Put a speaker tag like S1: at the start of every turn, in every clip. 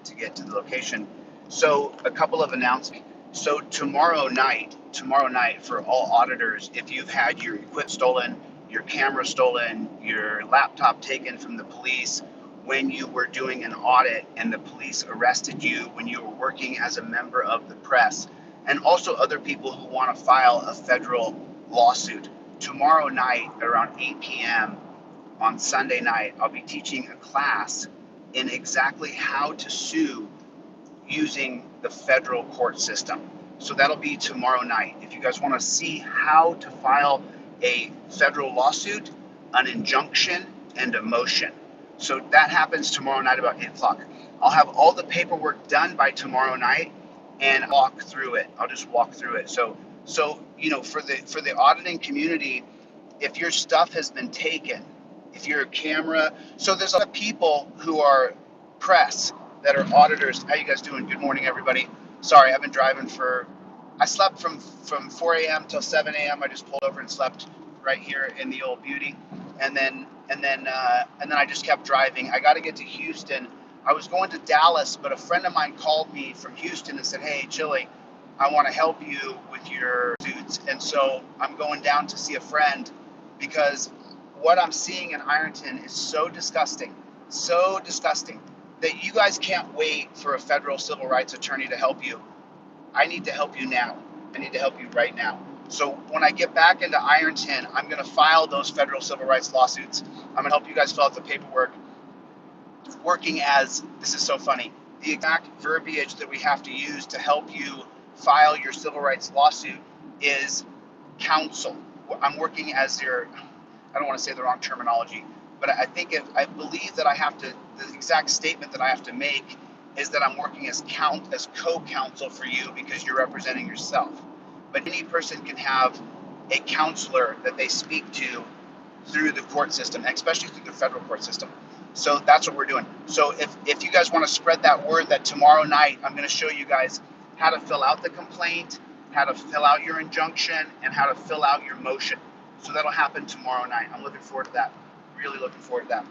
S1: to get to the location. So a couple of announcements. So tomorrow night for all auditors, if you've had your equipment stolen, your camera stolen, your laptop taken from the police when you were doing an audit and the police arrested you when you were working as a member of the press, and also other people who want to file a federal lawsuit, tomorrow night around 8 p.m. on Sunday night, I'll be teaching a class in exactly how to sue using the federal court system. So that'll be tomorrow night. If you guys want to see how to file a federal lawsuit, an injunction, and a motion. So that happens tomorrow night about 8 o'clock. I'll have all the paperwork done by tomorrow night and walk through it. I'll just walk through it. So you know, for the auditing community, if your stuff has been taken, if you're a camera, so there's a lot of people who are press that are auditors. How you guys doing? Good morning, everybody. Sorry, I've been driving I slept from 4 a.m. till 7 a.m. I just pulled over and slept right here in the old beauty. And then I just kept driving. I got to get to Houston. I was going to Dallas, but a friend of mine called me from Houston and said, "Hey, Chille, I want to help you with your suits." And so I'm going down to see a friend because what I'm seeing in Ironton is so disgusting that you guys can't wait for a federal civil rights attorney to help you. I need to help you now. I need to help you right now. So when I get back into Ironton, I'm going to file those federal civil rights lawsuits. I'm going to help you guys fill out the paperwork. Working as, this is so funny, the exact verbiage that we have to use to help you file your civil rights lawsuit is counsel. I'm working as your, I don't want to say the wrong terminology, but I believe that the exact statement that I have to make is that I'm working as co-counsel for you because you're representing yourself. But any person can have a counselor that they speak to through the court system, especially through the federal court system. So that's what we're doing. So if you guys want to spread that word that tomorrow night, I'm going to show you guys how to fill out the complaint, how to fill out your injunction, and how to fill out your motion. So that'll happen tomorrow night. I'm looking forward to that. Really looking forward to that.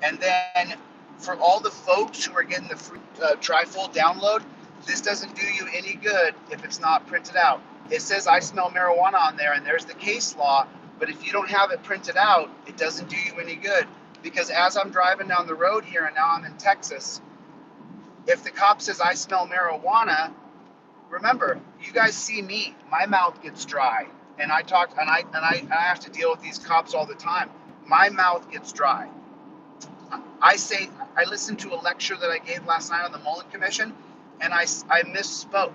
S1: And then for all the folks who are getting the free Trifold download, this doesn't do you any good if it's not printed out. It says I smell marijuana on there, and there's the case law, but if you don't have it printed out, it doesn't do you any good. Because as I'm driving down the road here, and now I'm in Texas, if the cop says I smell marijuana, remember, you guys see me, my mouth gets dry, and I talk, and I have to deal with these cops all the time. My mouth gets dry. I listened to a lecture that I gave last night on the Mullen Commission, and I misspoke.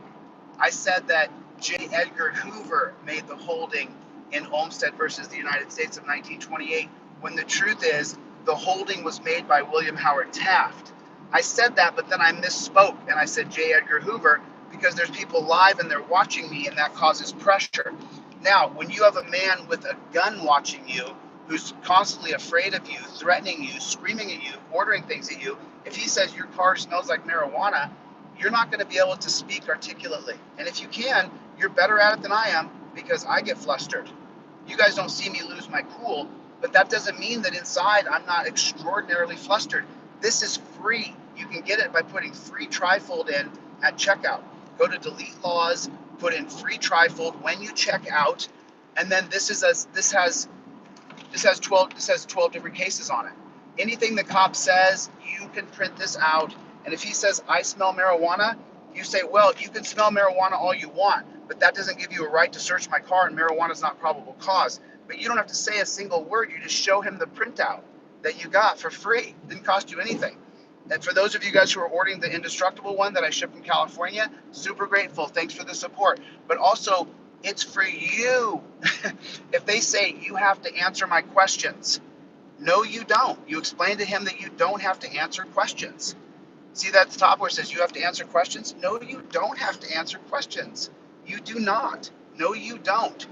S1: I said that J. Edgar Hoover made the holding in Olmstead versus the United States of 1928, when the truth is the holding was made by William Howard Taft. I said that, but then I misspoke, and I said J. Edgar Hoover because there's people live and they're watching me, and that causes pressure. Now, when you have a man with a gun watching you, who's constantly afraid of you, threatening you, screaming at you, ordering things at you, if he says your car smells like marijuana, you're not going to be able to speak articulately. And if you can, you're better at it than I am, because I get flustered. You guys don't see me lose my cool, but that doesn't mean that inside I'm not extraordinarily flustered. This is free. You can get it by putting free Trifold in at checkout. Go to DeletelawZ, put in free Trifold when you check out, and then this has 12 different cases on it. Anything the cop says, you can print this out. And if he says, I smell marijuana, you say, well, you can smell marijuana all you want, but that doesn't give you a right to search my car, and marijuana is not probable cause. But you don't have to say a single word. You just show him the printout that you got for free. It didn't cost you anything. And for those of you guys who are ordering the Indestructible one that I ship from California, super grateful. Thanks for the support. But also, it's for you. If they say you have to answer my questions, no, you don't. You explain to him that you don't have to answer questions. See that at the top where it says you have to answer questions? No, you don't have to answer questions. You do not. No, you don't.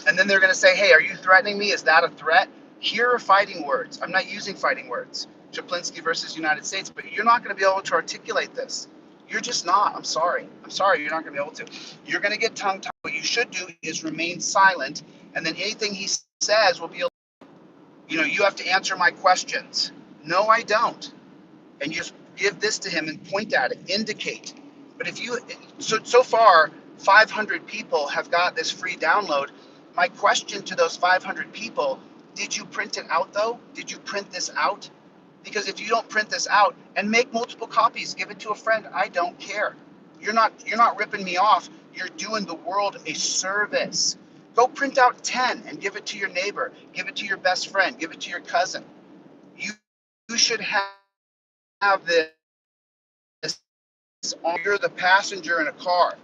S1: And then they're going to say, hey, are you threatening me? Is that a threat? Here are fighting words. I'm not using fighting words. Chaplinsky versus United States, but you're not going to be able to articulate this. You're just not. I'm sorry. You're not going to be able to. You're going to get tongue-tied. What you should do is remain silent, and then anything he says will be, you have to answer my questions. No, I don't. And you just give this to him and point at it, indicate. But if you, so far, 500 people have got this free download. My question to those 500 people, did you print it out though? Did you print this out? Because if you don't print this out and make multiple copies, give it to a friend, I don't care. You're not ripping me off. You're doing the world a service. Go print out 10 and give it to your neighbor, give it to your best friend, give it to your cousin. You should have this. You're the passenger in a car,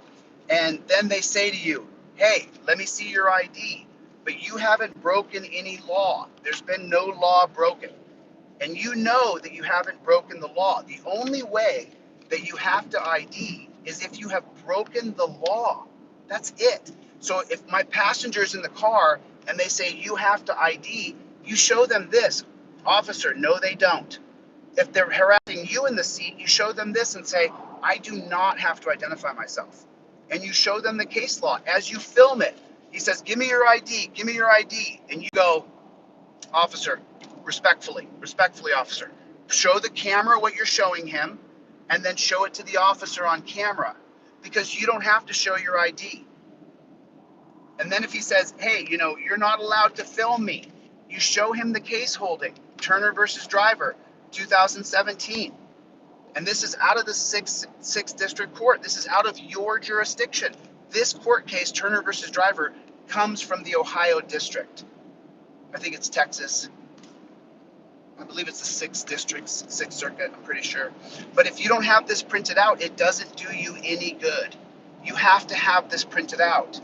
S1: and then they say to you, hey, let me see your ID, but you haven't broken any law. There's been no law broken, and you know that you haven't broken the law. The only way that you have to ID is if you have broken the law. That's it. So if my passenger's in the car and they say you have to ID, you show them this. Officer, no they don't. If they're harassing you in the seat, you show them this and say, I do not have to identify myself. And you show them the case law. As you film it, he says, give me your ID, give me your ID. And you go, officer, respectfully, officer, show the camera what you're showing him, and then show it to the officer on camera, because you don't have to show your ID. And then if he says, hey, you're not allowed to film me, you show him the case holding, Turner versus Driver, 2017. And this is out of the 6th District Court. This is out of your jurisdiction. This court case, Turner versus Driver, comes from the Ohio District. I think it's Texas. I believe it's the 6th District, 6th Circuit, I'm pretty sure. But if you don't have this printed out, it doesn't do you any good. You have to have this printed out.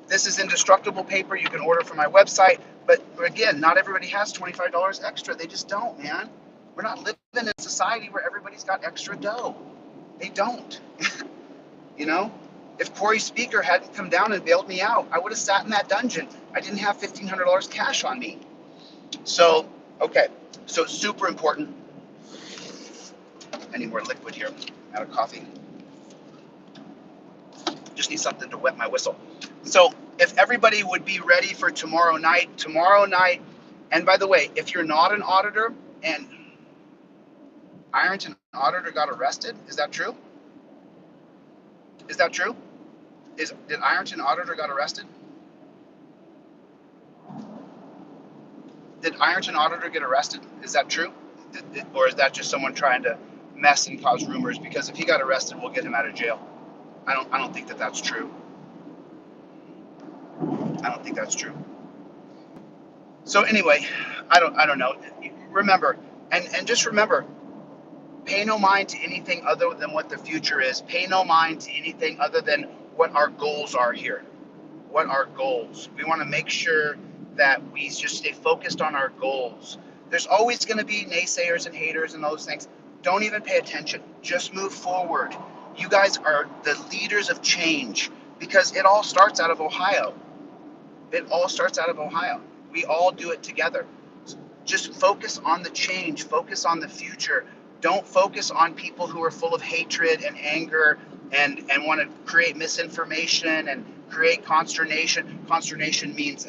S1: This is indestructible paper. You can order from my website. But again, not everybody has $25 extra. They just don't, man. We're not living in a society where everybody's got extra dough. They don't. If Corey Speaker hadn't come down and bailed me out, I would have sat in that dungeon. I didn't have $1,500 cash on me. So, okay. So super important. I need more liquid here. I'm out of coffee. Just need something to wet my whistle. So if everybody would be ready for tomorrow night, and by the way, if you're not an auditor, and Ironton auditor got arrested, is that true? Is that true? Did Ironton auditor got arrested? Did Ironton auditor get arrested? Is that true? Or is that just someone trying to mess and cause rumors? Because if he got arrested, we'll get him out of jail. I don't think that that's true. I don't think that's true. So anyway, I don't know. Remember, and just remember, pay no mind to anything other than what the future is. Pay no mind to anything other than what our goals are here. What our goals. We want to make sure that we just stay focused on our goals. There's always going to be naysayers and haters and those things. Don't even pay attention. Just move forward. You guys are the leaders of change, because it all starts out of Ohio. It all starts out of Ohio. We all do it together. Just focus on the change. Focus on the future. Don't focus on people who are full of hatred and anger and want to create misinformation and create consternation. Consternation means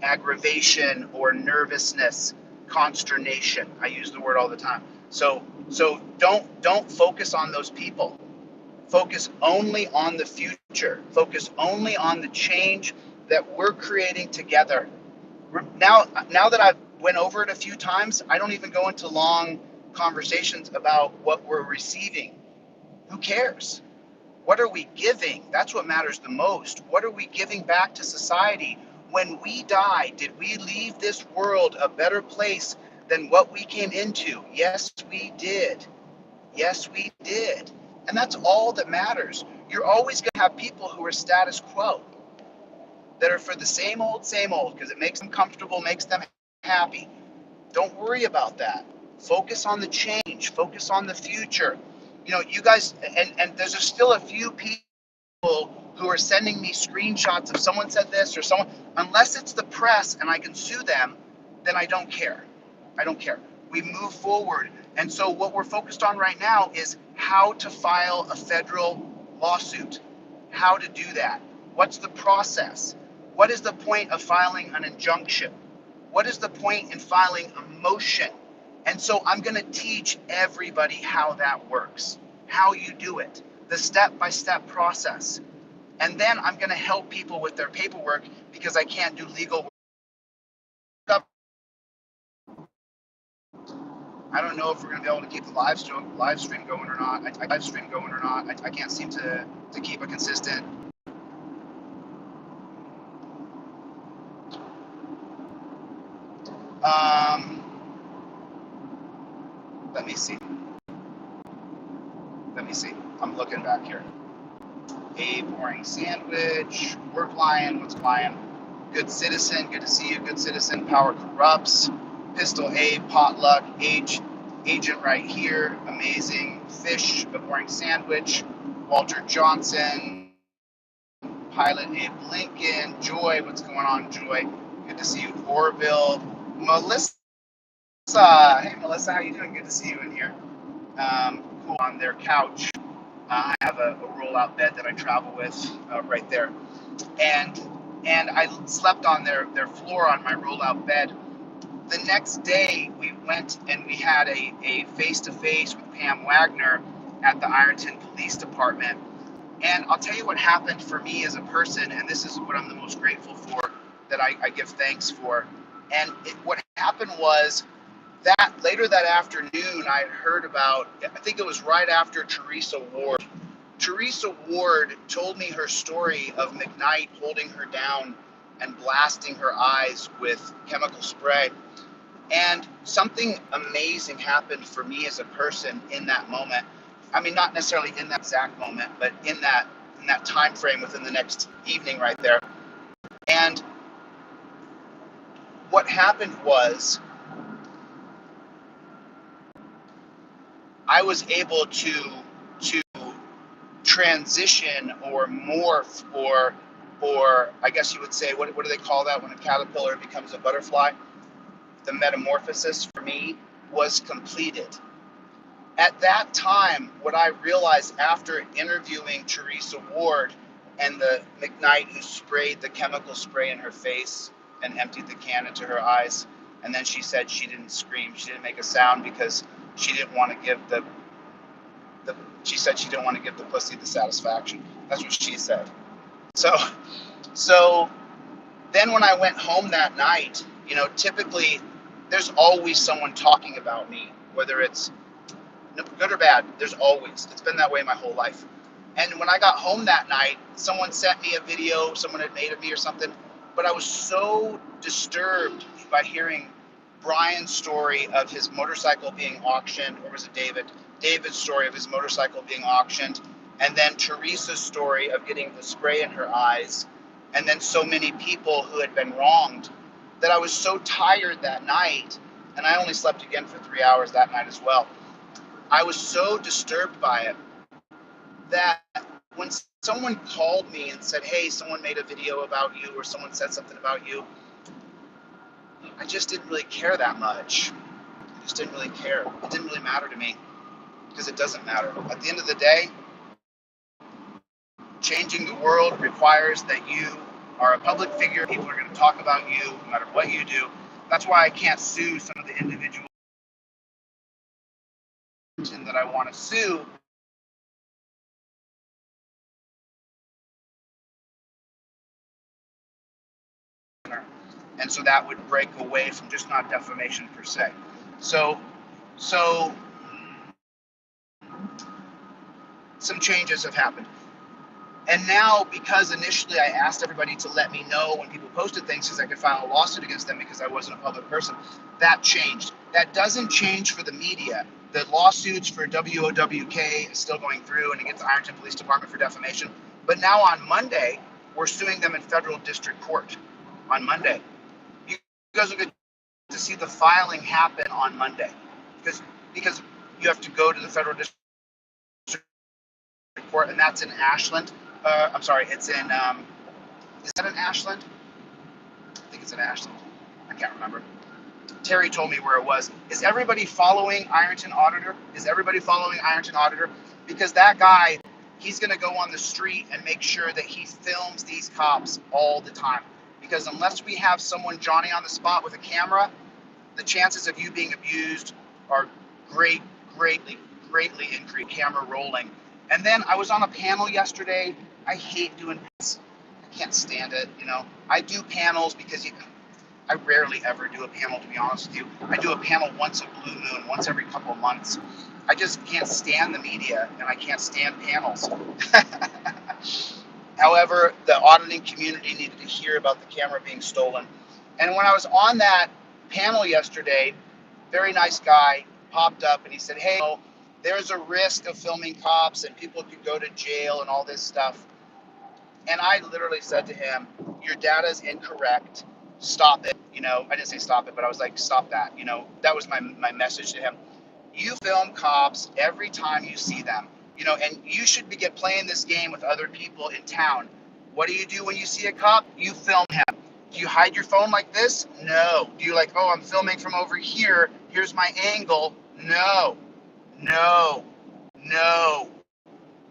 S1: aggravation or nervousness. Consternation. I use the word all the time. So don't focus on those people. Focus only on the future. Focus only on the change that we're creating together. Now that I've went over it a few times, I don't even go into long conversations about what we're receiving. Who cares? What are we giving? That's what matters the most. What are we giving back to society? When we die, did we leave this world a better place than what we came into? Yes, we did. Yes, we did. And that's all that matters. You're always going to have people who are status quo, that are for the same old, because it makes them comfortable, makes them happy. Don't worry about that. Focus on the change. Focus on the future. You guys, and there's still a few people who are sending me screenshots of someone said this or someone, unless it's the press and I can sue them, then I don't care. I don't care. We move forward. And so what we're focused on right now is how to file a federal lawsuit, how to do that. What's the process? What is the point of filing an injunction? What is the point in filing a motion? And so I'm going to teach everybody how that works, how you do it, the step-by-step process. And then I'm going to help people with their paperwork because I can't do legal work. I don't know if we're going to be able to keep the live stream going or not. I can't seem to keep a consistent. Let me see. I'm looking back here. A boring sandwich. Work lion. What's lion? Good citizen. Good to see you. Good citizen. Power corrupts. Pistol A. Potluck. Agent right here. Amazing. Fish. A boring sandwich. Walter Johnson. Pilot Abe Lincoln. Joy. What's going on, Joy? Good to see you. Orville. Melissa. Hey, Melissa. How you doing? Good to see you in here. Cool. On their couch. I have a rollout bed that I travel with right there, and I slept on their floor on my rollout bed. The next day, we went and we had a face-to-face with Pam Wagner at the Ironton Police Department. And I'll tell you what happened for me as a person, and this is what I'm the most grateful for, that I give thanks for. And what happened was that later that afternoon, I had heard about, I think it was right after Teresa Ward. Teresa Ward told me her story of McKnight holding her down and blasting her eyes with chemical spray. And something amazing happened for me as a person in that moment. I mean, not necessarily in that exact moment, but in that time frame within the next evening right there. And what happened was I was able to transition or morph or I guess you would say, what do they call that when a caterpillar becomes a butterfly? The metamorphosis for me was completed. At that time, what I realized after interviewing Teresa Ward and the McKnight who sprayed the chemical spray in her face and emptied the can into her eyes, and then she said she didn't scream, she didn't make a sound because she didn't want to give she said she didn't want to give the pussy the satisfaction. That's what she said. So then when I went home that night, you know, typically there's always someone talking about me, whether it's good or bad, there's always. It's been that way my whole life. And when I got home that night, someone sent me a video, someone had made of me or something, but I was so disturbed by hearing Brian's story of his motorcycle being auctioned, or was it David's story of his motorcycle being auctioned, and then Teresa's story of getting the spray in her eyes, and then so many people who had been wronged, that I was so tired that night, and I only slept again for 3 hours that night as well. I was so disturbed by it that when someone called me and said, hey, someone made a video about you or someone said something about you, I just didn't really care that much. I just didn't really care. It didn't really matter to me because it doesn't matter. At the end of the day, changing the world requires that you are a public figure. People are going to talk about you no matter what you do. That's why I can't sue some of the individuals that I want to sue. And so that would break away from just not defamation per se. So some changes have happened. And now, because initially I asked everybody to let me know when people posted things because I could file a lawsuit against them because I wasn't a public person, that changed. That doesn't change for the media. The lawsuits for WOWK is still going through and against the Ironton Police Department for defamation. But now on Monday, we're suing them in federal district court on Monday. You guys will get to see the filing happen on Monday because you have to go to the federal district court, and that's in Ashland. I'm sorry, it's in, is that in Ashland? I think it's in Ashland. I can't remember. Terry told me where it was. Is everybody following Ironton Auditor? Because that guy, he's going to go on the street and make sure that he films these cops all the time. Because unless we have someone Johnny on the spot with a camera, the chances of you being abused are greatly increased camera rolling. And then I was on a panel yesterday. I hate doing this. I can't stand it. I do panels because I rarely ever do a panel, to be honest with you. I do a panel once a blue moon, once every couple of months. I just can't stand the media, and I can't stand panels. However, the auditing community needed to hear about the camera being stolen. And when I was on that panel yesterday, very nice guy popped up and he said, hey, there's a risk of filming cops and people could go to jail and all this stuff. And I literally said to him, your data is incorrect. Stop it. I didn't say stop it, but I was like, stop that. That was my message to him. You film cops every time you see them, and you should be playing this game with other people in town. What do you do when you see a cop? You film him. Do you hide your phone like this? No. Do you I'm filming from over here. Here's my angle. No.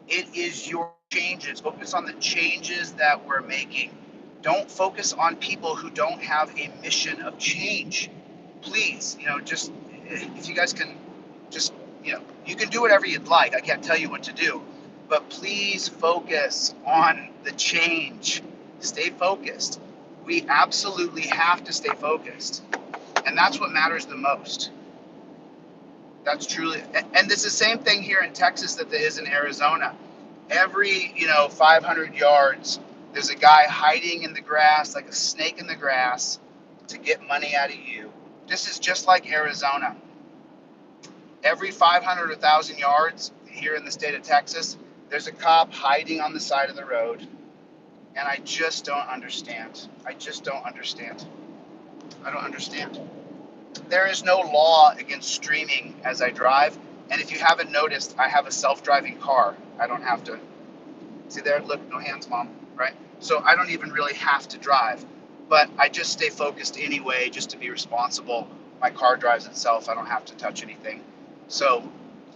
S1: It is your changes. Focus on the changes that we're making. Don't focus on people who don't have a mission of change. Please, just if you guys can just, you can do whatever you'd like. I can't tell you what to do, but please focus on the change. Stay focused. We absolutely have to stay focused. And that's what matters the most. That's truly, and it's the same thing here in Texas that there is in Arizona. Every, 500 yards, there's a guy hiding in the grass like a snake in the grass to get money out of you. This is just like Arizona. Every 500 or 1,000 yards here in the state of Texas, there's a cop hiding on the side of the road. And I just don't understand. I don't understand. There is no law against streaming as I drive. And if you haven't noticed, I have a self-driving car. I don't have to. See there? Look, no hands, Mom. Right? So I don't even really have to drive. But I just stay focused anyway, just to be responsible. My car drives itself. I don't have to touch anything. So,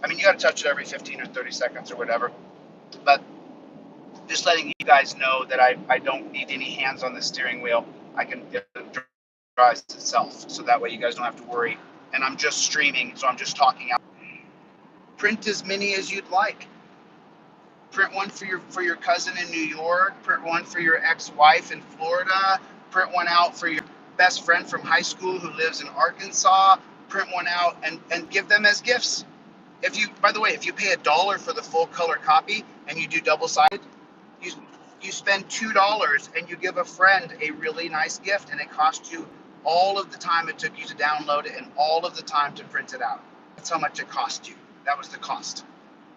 S1: you got to touch it every 15 or 30 seconds or whatever. But just letting you guys know that I don't need any hands on the steering wheel. It drives itself. So that way you guys don't have to worry. And I'm just streaming, so I'm just talking out. Print as many as you'd like. Print one for your cousin in New York. Print one for your ex-wife in Florida. Print one out for your best friend from high school who lives in Arkansas. Print one out and give them as gifts. By the way, if you pay $1 for the full color copy and you do double-sided, you spend $2 and you give a friend a really nice gift, and it costs you all of the time it took you to download it and all of the time to print it out. That's how much it cost you. That was the cost.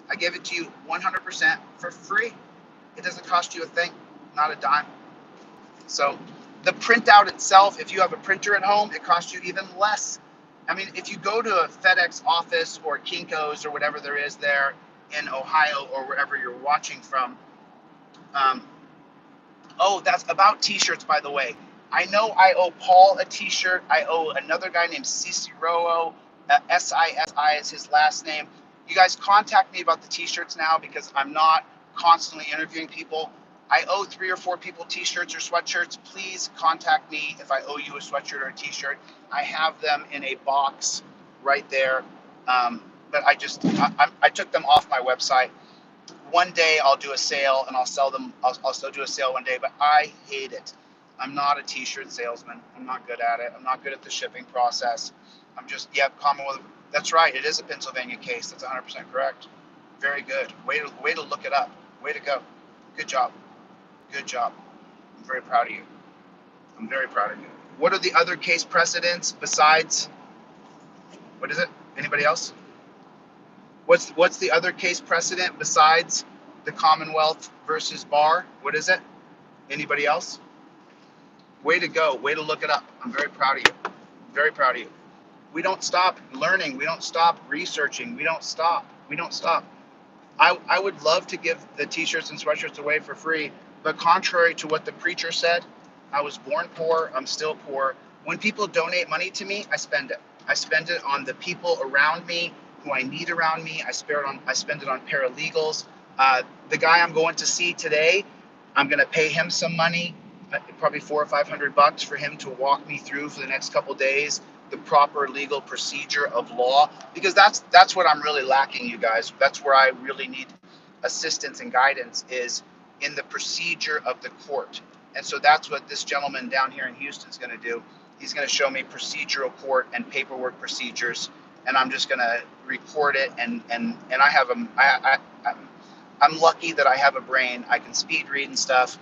S1: I gave it to you 100% for free. It doesn't cost you a thing, not a dime. So the printout itself, if you have a printer at home, it costs you even less. If you go to a FedEx office or Kinko's or whatever there is there in Ohio or wherever you're watching from, that's about t-shirts, by the way. I know I owe Paul a t-shirt. I owe another guy named Cicero, S-I-S-I is his last name. You guys contact me about the t-shirts now because I'm not constantly interviewing people. I owe 3 or 4 people t-shirts or sweatshirts. Please contact me if I owe you a sweatshirt or a t-shirt. I have them in a box right there. But I took them off my website. One day I'll do a sale and I'll sell them. I'll still do a sale one day, but I hate it. I'm not a t-shirt salesman. I'm not good at it. I'm not good at the shipping process. I'm just, Commonwealth. That's right. It is a Pennsylvania case. That's 100% correct. Very good. Way to look it up. Way to go. Good job. I'm very proud of you. What are the other case precedents besides, what is it? Anybody else? What's the other case precedent besides the Commonwealth versus Barr? What is it? Anybody else? Way to go. Way to look it up. I'm very proud of you. We don't stop learning. We don't stop researching. We don't stop. I would love to give the t-shirts and sweatshirts away for free, but contrary to what the preacher said, I was born poor. I'm still poor. When people donate money to me, I spend it. I spend it on the people around me who I need around me. I spend it on paralegals. The guy I'm going to see today, I'm going to pay him some money, probably $400 or $500 for him to walk me through for the next couple days the proper legal procedure of law, because that's what I'm really lacking, you guys. That's where I really need assistance and guidance, is in the procedure of the court. And so that's what this gentleman down here in Houston is going to do. He's going to show me procedural court and paperwork procedures, and I'm just going to record it. And I have I'm lucky that I have a brain. I can speed read and stuff.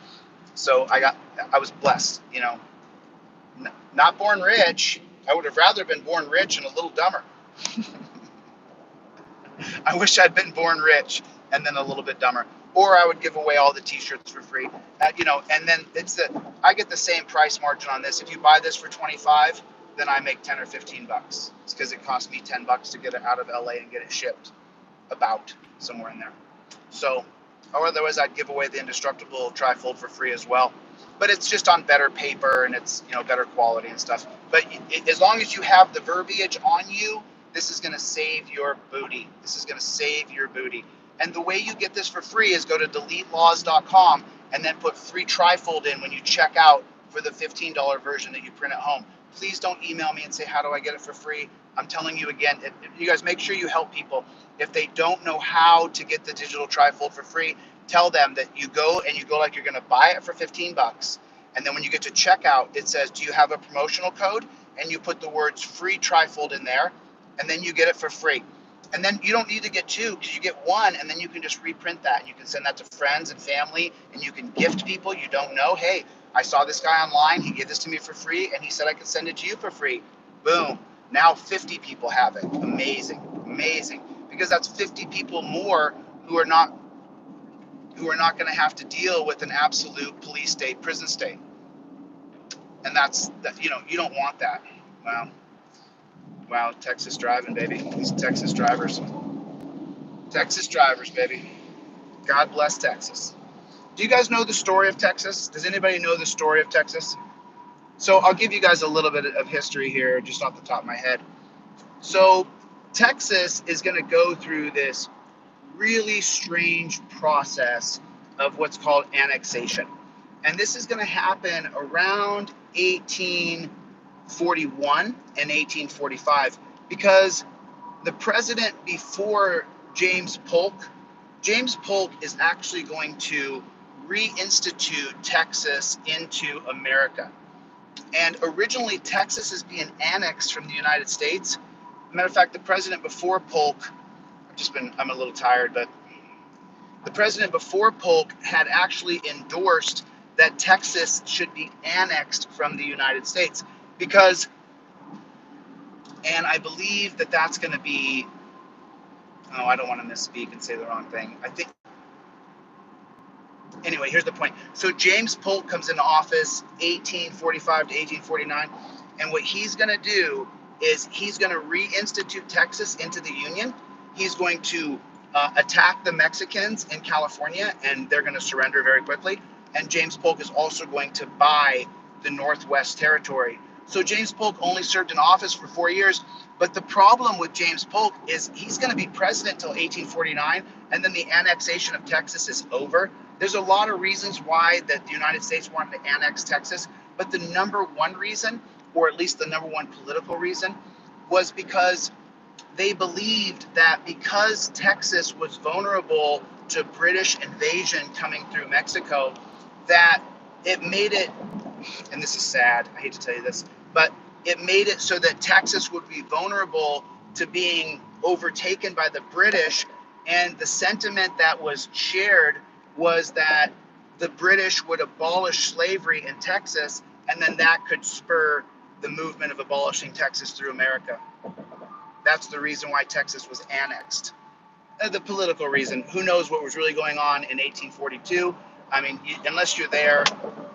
S1: So I was blessed, you know. Not born rich. I would have rather been born rich and a little dumber. I wish I'd been born rich and then a little bit dumber. Or I would give away all the t-shirts for free. You know, and then I get the same price margin on this. If you buy this for 25, then I make 10 or 15 bucks. It's because it cost me 10 bucks to get it out of LA and get it shipped about somewhere in there. So, or otherwise I'd give away the Indestructible Trifold for free as well. But it's just on better paper and it's, you know, better quality and stuff. But as long as you have the verbiage on you, this is going to save your booty. This is going to save your booty. And the way you get this for free is go to DeletelawZ.com and then put free Trifold in when you check out for the $15 version that you print at home. Please don't email me and say, how do I get it for free? I'm telling you again, you guys make sure you help people. If they don't know how to get the digital Trifold for free, tell them that you go like you're going to buy it for 15 bucks. And then when you get to checkout, it says, do you have a promotional code? And you put the words free Trifold in there, and then you get it for free. And then you don't need to get two, because you get one, and then you can just reprint that. And you can send that to friends and family, and you can gift people you don't know. Hey, I saw this guy online. He gave this to me for free, and he said I could send it to you for free. Boom. Now 50 people have it. Amazing. Amazing. Because that's 50 people more who are not going to have to deal with an absolute police state, prison state. And that's, you know, you don't want that. Wow, Texas driving, baby. These Texas drivers. Texas drivers, baby. God bless Texas. Do you guys know the story of Texas? Does anybody know the story of Texas? So I'll give you guys a little bit of history here, just off the top of my head. So Texas is going to go through this really strange process of what's called annexation. And this is going to happen around 1841 and 1845, because the president before James Polk is actually going to reinstitute Texas into America. And originally Texas is being annexed from the United States. Matter of fact, the president before Polk, I'm a little tired, but the president before Polk had actually endorsed that Texas should be annexed from the United States, because, and I believe that that's going to be, oh, I don't want to misspeak and say the wrong thing. Anyway, here's the point. So James Polk comes into office 1845 to 1849, and what he's going to do is he's going to reinstitute Texas into the Union. He's going to attack the Mexicans in California, and they're going to surrender very quickly. And James Polk is also going to buy the Northwest Territory. So James Polk only served in office for 4 years, but the problem with James Polk is he's going to be president till 1849, and then the annexation of Texas is over. There's a lot of reasons why that the United States wanted to annex Texas, but the number one reason, or at least the number one political reason, was because they believed that because Texas was vulnerable to British invasion coming through Mexico, that it made it, and this is sad, I hate to tell you this, but it made it so that Texas would be vulnerable to being overtaken by the British. And the sentiment that was shared was that the British would abolish slavery in Texas, and then that could spur the movement of abolishing Texas through America. That's the reason why Texas was annexed. The political reason, who knows what was really going on in 1842? I mean, unless you're there,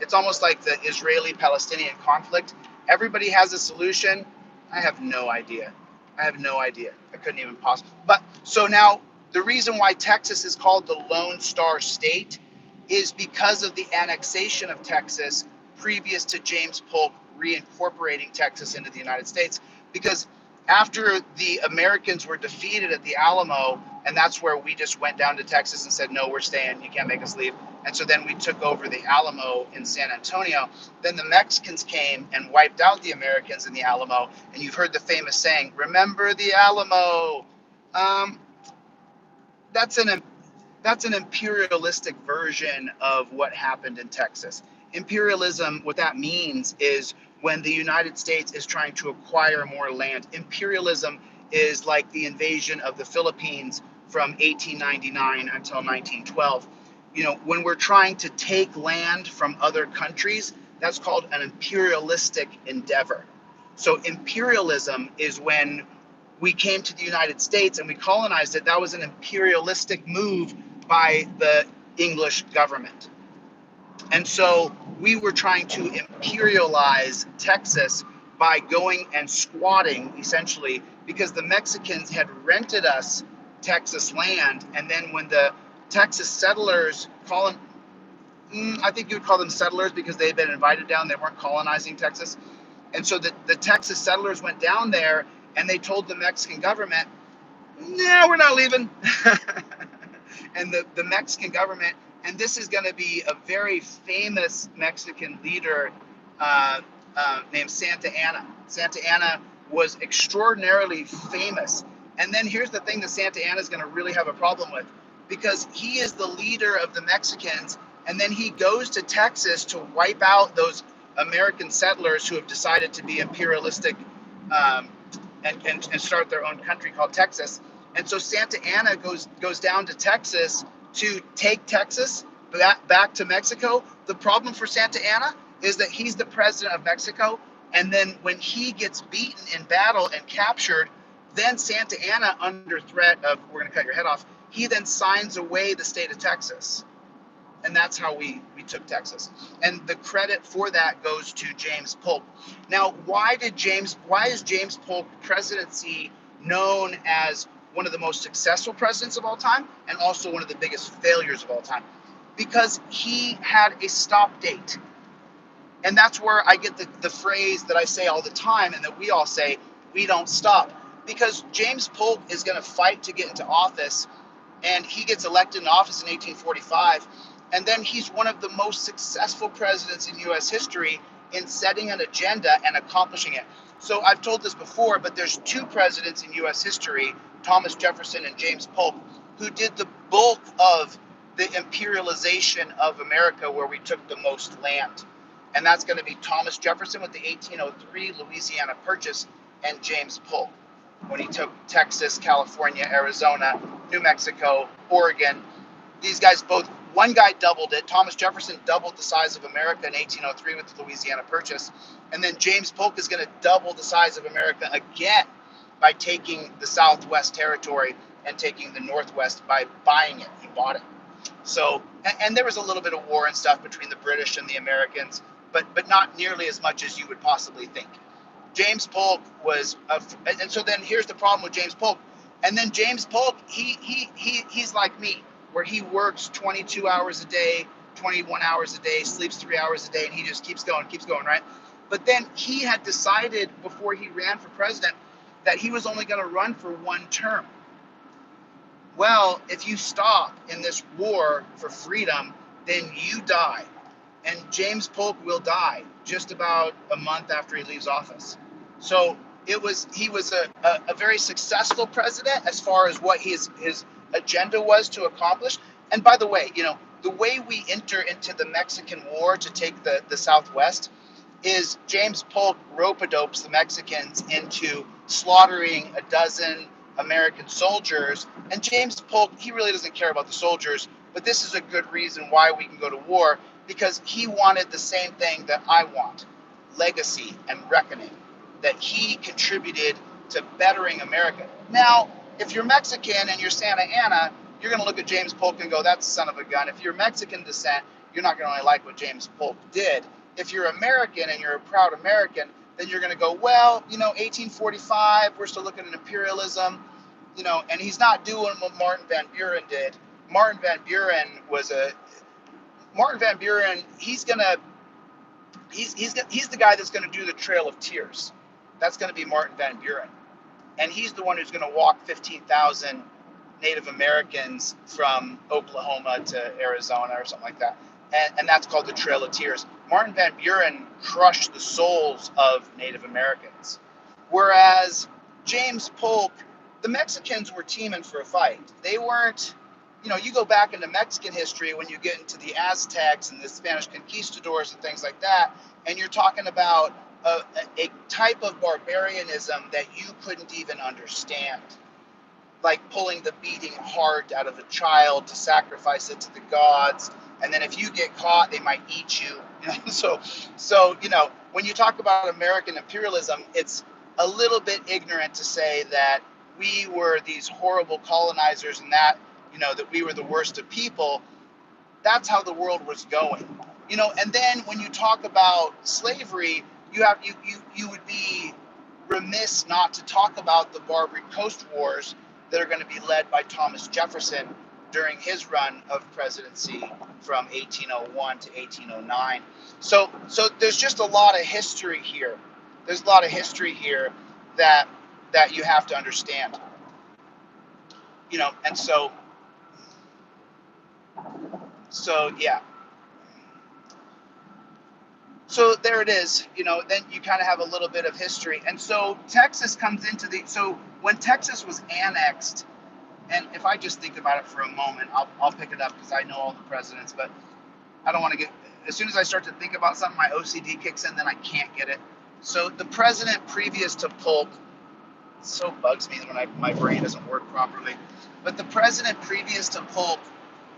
S1: it's almost like the Israeli-Palestinian conflict. Everybody has a solution. I have no idea. I couldn't even possibly. But so now the reason why Texas is called the Lone Star State is because of the annexation of Texas previous to James Polk reincorporating Texas into the United States. Because After the Americans were defeated at the Alamo, and that's where we just went down to Texas and said, no, we're staying. You can't make us leave. And so then we took over the Alamo in San Antonio. Then the Mexicans came and wiped out the Americans in the Alamo. And you've heard the famous saying, remember the Alamo. Um, that's an that's an imperialistic version of what happened in Texas. Imperialism, what that means is when the United States is trying to acquire more land. Imperialism is like the invasion of the Philippines from 1899 until 1912. You know, when we're trying to take land from other countries, that's called an imperialistic endeavor. So imperialism is when we came to the United States and we colonized it. That was an imperialistic move by the English government. And so we were trying to imperialize Texas by going and squatting, essentially, because the Mexicans had rented us Texas land. And then when the Texas settlers, I think you would call them settlers because they had been invited down, they weren't colonizing Texas. And so the Texas settlers went down there and they told the Mexican government, no, we're not leaving. And the Mexican government, and this is going to be a very famous Mexican leader named Santa Anna. Santa Anna was extraordinarily famous. And then here's the thing that Santa Anna is going to really have a problem with, because he is the leader of the Mexicans, and then he goes to Texas to wipe out those American settlers who have decided to be imperialistic and start their own country called Texas. And so Santa Anna goes down to Texas to take Texas back to Mexico. The problem for Santa Anna is that he's the president of Mexico. And then when he gets beaten in battle and captured, then Santa Anna, under threat of we're going to cut your head off, he then signs away the state of Texas. And that's how we took Texas. And the credit for that goes to James Polk. Now, why is James Polk presidency known as one of the most successful presidents of all time and also one of the biggest failures of all time? Because he had a stop date. And that's where I get the phrase that I say all the time and that we all say, we don't stop. Because James Polk is going to fight to get into office, and he gets elected in office in 1845. And then he's one of the most successful presidents in U.S. history in setting an agenda and accomplishing it. So I've told this before, but there's two presidents in U.S. history, Thomas Jefferson and James Polk, who did the bulk of the imperialization of America, where we took the most land. And that's going to be Thomas Jefferson with the 1803 Louisiana Purchase, and James Polk when he took Texas, California, Arizona, New Mexico, Oregon. These guys both, one guy doubled it. Thomas Jefferson doubled the size of America in 1803 with the Louisiana Purchase. And then James Polk is going to double the size of America again by taking the Southwest Territory and taking the Northwest by buying it. He bought it. So, and there was a little bit of war and stuff between the British and the Americans, but not nearly as much as you would possibly think. James Polk was, and so then here's the problem with James Polk. And then James Polk, he's like me, where he works 22 hours a day, 21 hours a day, sleeps 3 hours a day, and he just keeps going, right? But then he had decided before he ran for president that he was only going to run for one term. Well, if you stop in this war for freedom, then you die. And James Polk will die just about a month after he leaves office. So he was a very successful president as far as what his agenda was to accomplish. And by the way, the way we enter into the Mexican War to take the Southwest is James Polk rope-a-dopes the Mexicans into slaughtering a dozen American soldiers. And James Polk, he really doesn't care about the soldiers, but this is a good reason why we can go to war, because he wanted the same thing that I want: legacy and reckoning, that he contributed to bettering America. Now, if you're Mexican and you're Santa Anna, you're going to look at James Polk and go, that's a son of a gun. If you're Mexican descent, you're not going to really like what James Polk did. If you're American and you're a proud American, then you're going to go, well, 1845, we're still looking at imperialism, and he's not doing what Martin Van Buren did. Martin Van Buren, he's the guy that's going to do the Trail of Tears. That's going to be Martin Van Buren. and he's the one who's going to walk 15,000 Native Americans from Oklahoma to Arizona or something like that. And that's called the Trail of Tears. Martin Van Buren crushed the souls of Native Americans. Whereas James Polk, the Mexicans were teaming for a fight. They weren't, you go back into Mexican history when you get into the Aztecs and the Spanish conquistadors and things like that, and you're talking about a type of barbarianism that you couldn't even understand. Like pulling the beating heart out of a child to sacrifice it to the gods, and then if you get caught, they might eat you. So when you talk about American imperialism, it's a little bit ignorant to say that we were these horrible colonizers and that that we were the worst of people. That's how the world was going. And then when you talk about slavery, you would be remiss not to talk about the Barbary Coast Wars that are going to be led by Thomas Jefferson during his run of presidency from 1801 to 1809. So there's just a lot of history here. There's a lot of history here that you have to understand. And so yeah. So there it is, then you kind of have a little bit of history. And so Texas comes into so when Texas was annexed, and if I just think about it for a moment, I'll pick it up because I know all the presidents, but I don't want to as soon as I start to think about something, my OCD kicks in, then I can't get it. So the president previous to Polk, it so bugs me when my brain doesn't work properly, but the president previous to Polk,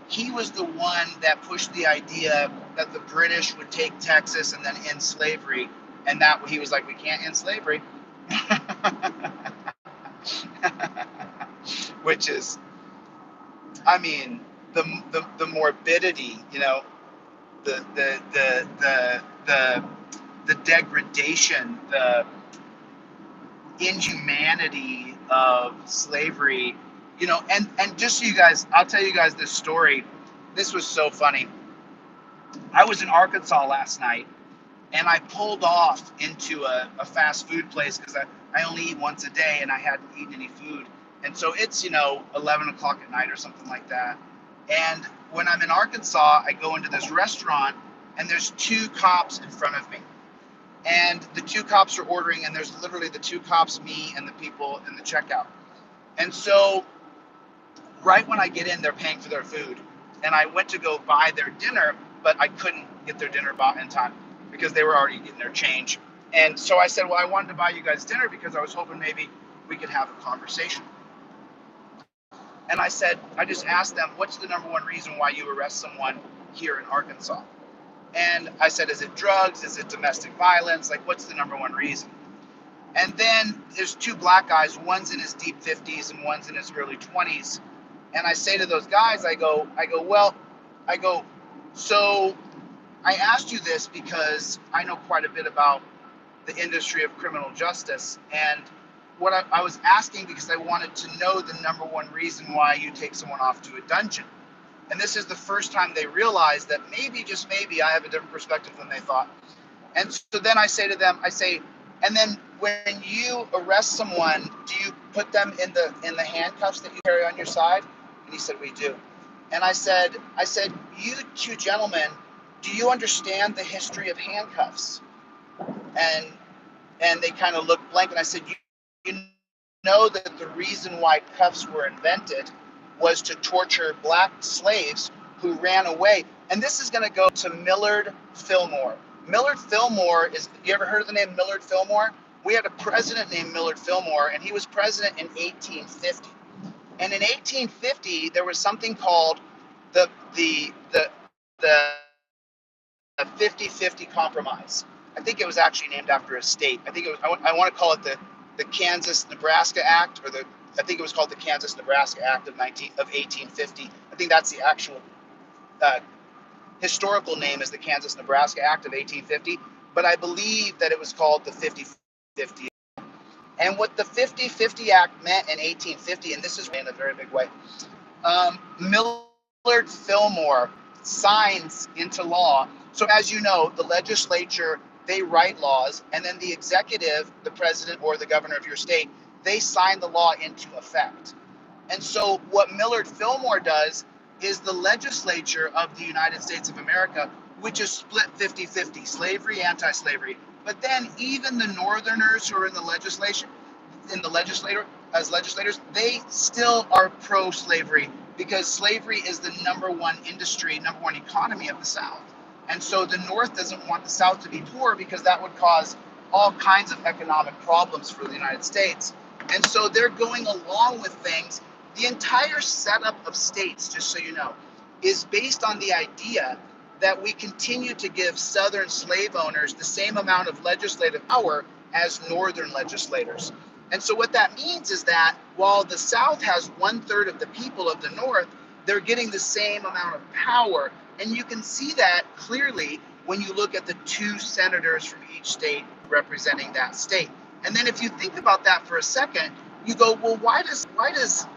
S1: he was the one that pushed the idea that the British would take Texas and then end slavery. And that he was like, we can't end slavery. Which is, I mean, the morbidity, the degradation, the inhumanity of slavery. And just so you guys, I'll tell you guys this story. This was so funny. I was in Arkansas last night, and I pulled off into a fast food place because I only eat once a day, and I hadn't eaten any food. And so it's, 11 o'clock at night or something like that. And when I'm in Arkansas, I go into this restaurant, and there's two cops in front of me. And the two cops are ordering, and there's literally the two cops, me, and the people in the checkout. And so right when I get in, they're paying for their food. And I went to go buy their dinner, but I couldn't get their dinner bought in time because they were already getting their change. And so I said, well, I wanted to buy you guys dinner because I was hoping maybe we could have a conversation. And I just asked them, what's the number one reason why you arrest someone here in Arkansas? And I said, is it drugs? Is it domestic violence? Like, what's the number one reason? And then there's two black guys, one's in his deep 50s and one's in his early 20s. And I say to those guys, I go, so I asked you this because I know quite a bit about the industry of criminal justice. And what I was asking because I wanted to know the number one reason why you take someone off to a dungeon. And this is the first time they realized that maybe, just maybe, I have a different perspective than they thought. And so then I say to them, and then when you arrest someone, do you put them in the handcuffs that you carry on your side? And he said, we do. And I said, you two gentlemen, do you understand the history of handcuffs? And they kind of looked blank. And I said, you know that the reason why cuffs were invented was to torture black slaves who ran away. And this is going to go to Millard Fillmore. Millard Fillmore you ever heard of the name Millard Fillmore? We had a president named Millard Fillmore, and he was president in 1850. And in 1850, there was something called the 50-50 compromise. I think it was actually named after a state. I think I want to call it the Kansas-Nebraska Act, I think it was called the Kansas-Nebraska Act of 1850. I think that's the actual historical name, is the Kansas-Nebraska Act of 1850. But I believe that it was called the 50-50. And what the 50-50 Act meant in 1850, and this is in a very big way, Millard Fillmore signs into law. So as you know, the legislature, they write laws, and then the executive, the president or the governor of your state, they sign the law into effect. And so what Millard Fillmore does is the legislature of the United States of America, which is split 50-50, slavery, anti-slavery. But then even the Northerners who are in the legislation, as legislators, they still are pro-slavery because slavery is the number one industry, number one economy of the South. And so the North doesn't want the South to be poor because that would cause all kinds of economic problems for the United States. And so they're going along with things. The entire setup of states, just so you know, is based on the idea that we continue to give Southern slave owners the same amount of legislative power as Northern legislators. And so what that means is that while the South has 1/3 of the people of the North, they're getting the same amount of power. And you can see that clearly when you look at the 2 senators from each state representing that state. And then if you think about that for a second, you go, well, why does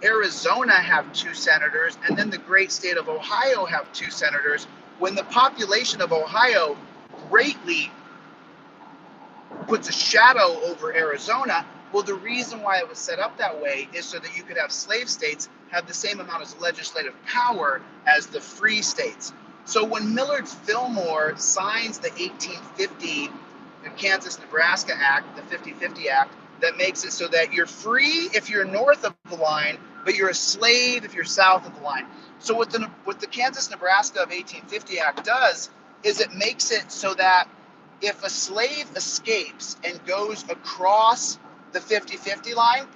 S1: Arizona have 2 senators and then the great state of Ohio have 2 senators when the population of Ohio greatly puts a shadow over Arizona? Well, the reason why it was set up that way is so that you could have slave states have the same amount of legislative power as the free states. So when Millard Fillmore signs the 1850 Kansas-Nebraska Act, the 50-50 Act, that makes it so that you're free if you're north of the line, but you're a slave if you're south of the line. So what the Kansas-Nebraska of 1850 Act does is it makes it so that if a slave escapes and goes across the 50-50 line,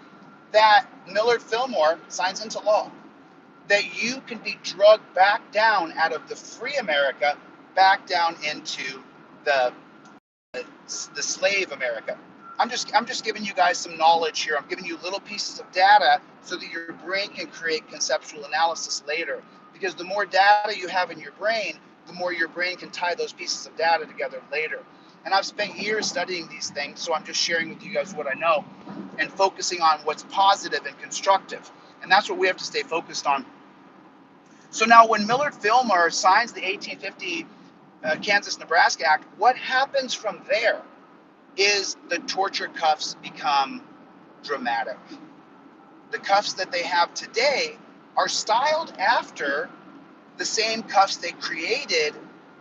S1: that Millard Fillmore signs into law that you can be drugged back down out of the free America back down into the slave America. I'm just giving you guys some knowledge here. I'm giving you little pieces of data so that your brain can create conceptual analysis later. Because the more data you have in your brain, the more your brain can tie those pieces of data together later. And I've spent years studying these things, so I'm just sharing with you guys what I know and focusing on what's positive and constructive. And that's what we have to stay focused on. So now when Millard Fillmore signs the 1850 Kansas-Nebraska Act, what happens from there is the torture cuffs become dramatic. The cuffs that they have today are styled after the same cuffs they created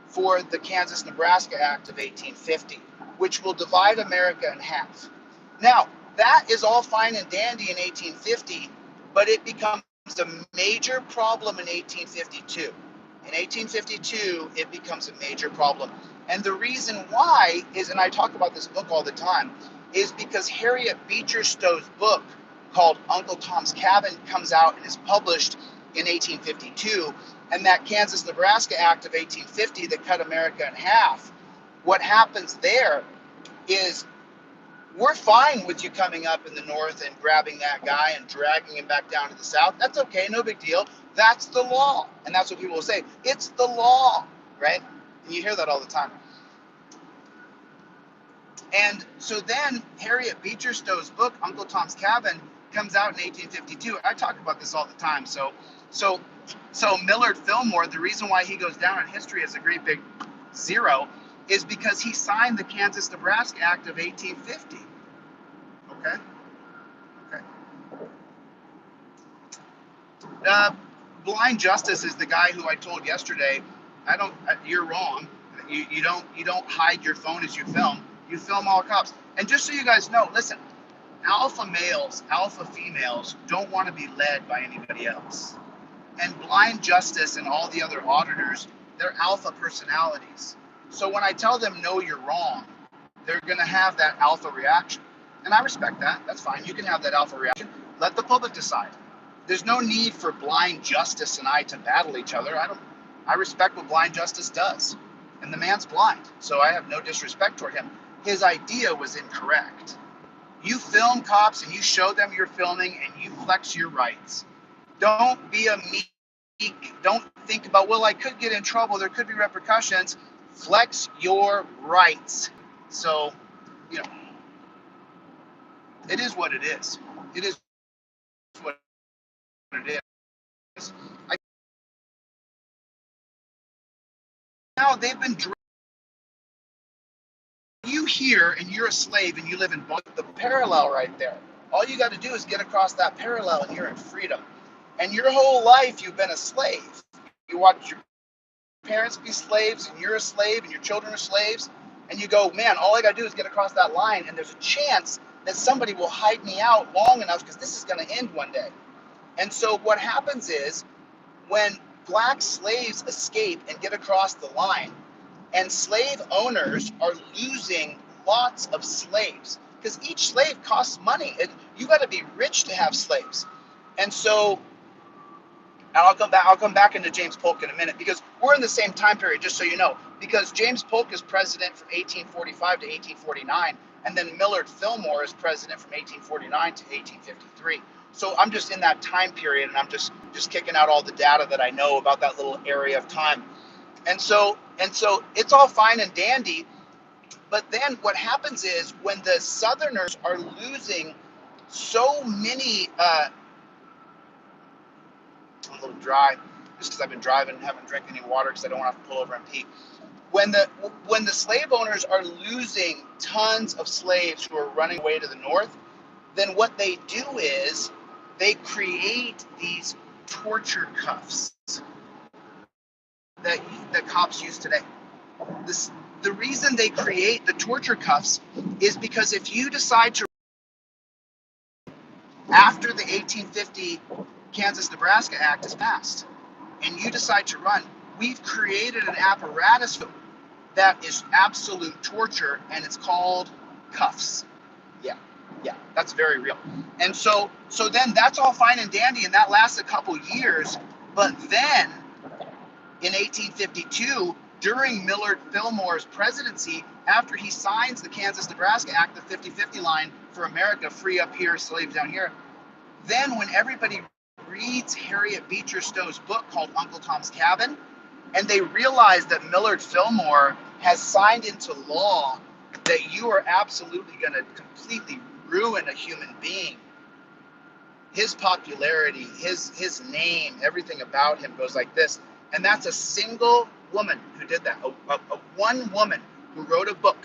S1: for the Kansas-Nebraska Act of 1850, which will divide America in half. Now, that is all fine and dandy in 1850, but it becomes a major problem in 1852. In 1852, it becomes a major problem. And the reason why is, and I talk about this book all the time, is because Harriet Beecher Stowe's book called Uncle Tom's Cabin comes out and is published in 1852. And that Kansas-Nebraska Act of 1850 that cut America in half, what happens there is we're fine with you coming up in the north and grabbing that guy and dragging him back down to the south. That's okay, no big deal. That's the law. And that's what people will say. It's the law, right? And you hear that all the time. And so then Harriet Beecher Stowe's book, Uncle Tom's Cabin, comes out in 1852. I talk about this all the time. So Millard Fillmore, the reason why he goes down in history as a great big zero is because he signed the Kansas-Nebraska Act of 1850. Okay? Blind Justice is the guy who I told yesterday, you're wrong. You don't hide your phone as you film. You film all cops. And just so you guys know, listen, alpha males, alpha females don't want to be led by anybody else. And Blind Justice and all the other auditors, they're alpha personalities. So when I tell them, no, you're wrong, they're going to have that alpha reaction. And I respect that. That's fine. You can have that alpha reaction. Let the public decide. There's no need for Blind Justice and I to battle each other. I respect what Blind Justice does. And the man's blind, so I have no disrespect toward him. His idea was incorrect. You film cops and you show them you're filming and you flex your rights. Don't be a meek. Don't think about, well, I could get in trouble. There could be repercussions. Flex your rights. So, it is what it is. It is what it is. Now they've been you here and you're a slave and you live in both, the parallel right there. All you got to do is get across that parallel and you're in freedom. And your whole life you've been a slave. You watch your parents be slaves and you're a slave and your children are slaves. And you go, man, all I got to do is get across that line and there's a chance that somebody will hide me out long enough because this is going to end one day. And so what happens is when black slaves escape and get across the line, and slave owners are losing lots of slaves because each slave costs money and you got to be rich to have slaves. And so, and I'll come back into James Polk in a minute because we're in the same time period, just so you know, because James Polk is president from 1845 to 1849, and then Millard Fillmore is president from 1849 to 1853. So I'm just in that time period, and I'm just kicking out all the data that I know about that little area of time. And so it's all fine and dandy, but then what happens is when the Southerners are losing so many, I'm a little dry just because I've been driving and haven't drank any water because I don't want to have to pull over and pee. When the slave owners are losing tons of slaves who are running away to the north, then what they do is they create these torture cuffs that cops use today. The reason they create the torture cuffs is because if you decide to, after the 1850 Kansas-Nebraska Act is passed, and you decide to run, we've created an apparatus that is absolute torture, and it's called cuffs. Yeah, that's very real. And so then that's all fine and dandy, and that lasts a couple years, but then in 1852, during Millard Fillmore's presidency, after he signs the Kansas-Nebraska Act, the 50-50 line for America, free up here, slaves down here, then when everybody reads Harriet Beecher Stowe's book called Uncle Tom's Cabin, and they realize that Millard Fillmore has signed into law that you are absolutely going to completely ruin a human being, his popularity, his name, everything about him goes like this. And that's a single woman who did that. A one woman who wrote a book,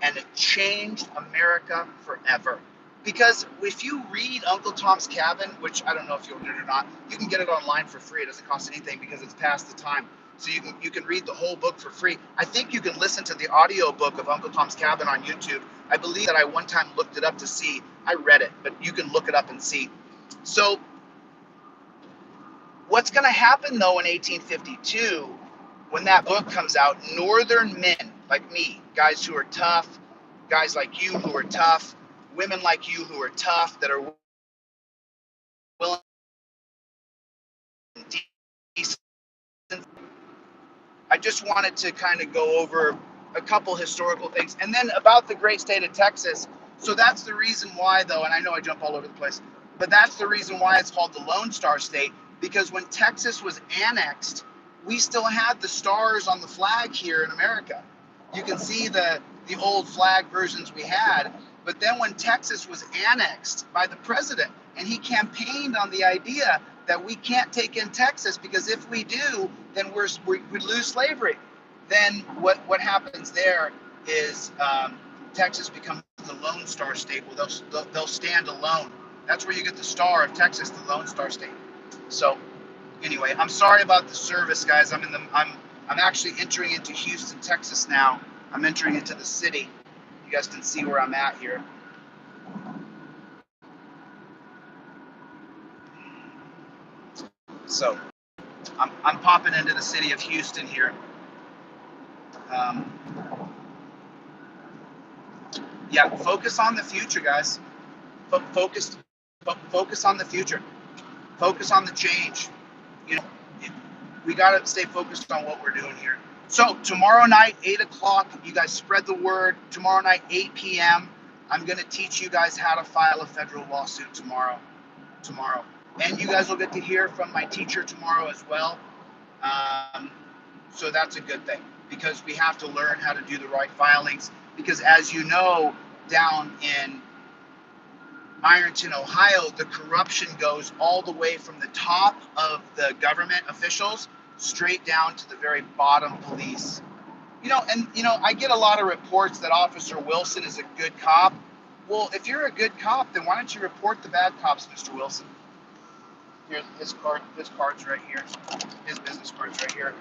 S1: and it changed America forever. Because if you read Uncle Tom's Cabin, which I don't know if you'll do it or not, you can get it online for free. It doesn't cost anything because it's past the time. So you can read the whole book for free. I think you can listen to the audio book of Uncle Tom's Cabin on YouTube. I believe that I one time looked it up to see. I read it, but you can look it up and see. So what's going to happen, though, in 1852, when that book comes out, northern men like me, guys who are tough, guys like you who are tough, women like you who are tough, that are willing and decent. I just wanted to kind of go over a couple historical things. And then about the great state of Texas. So that's the reason why, though, and I know I jump all over the place, but that's the reason why it's called the Lone Star State, because when Texas was annexed, we still had the stars on the flag here in America. You can see the old flag versions we had, but then when Texas was annexed by the president, and he campaigned on the idea that we can't take in Texas because if we do, then we lose slavery. Then what happens there is Texas becomes the Lone Star State. Well, they'll stand alone. That's where you get the star of Texas, the Lone Star State. So anyway, I'm sorry about the service, guys. I'm actually entering into Houston, Texas now. I'm entering into the city. You guys can see where I'm at here. So I'm popping into the city of Houston here. Yeah, focus on the future, guys. Focus on the future. Focus on the change. You know, we got to stay focused on what we're doing here. So tomorrow night, 8 o'clock, you guys spread the word. Tomorrow night, 8 p.m., I'm going to teach you guys how to file a federal lawsuit tomorrow. And you guys will get to hear from my teacher tomorrow as well. So that's a good thing, because we have to learn how to do the right filings. Because as you know, down in Ironton, Ohio, the corruption goes all the way from the top of the government officials straight down to the very bottom police. I get a lot of reports that Officer Wilson is a good cop. Well, if you're a good cop, then why don't you report the bad cops, Mr. Wilson? Here's his card. His card's right here. His business card's right here.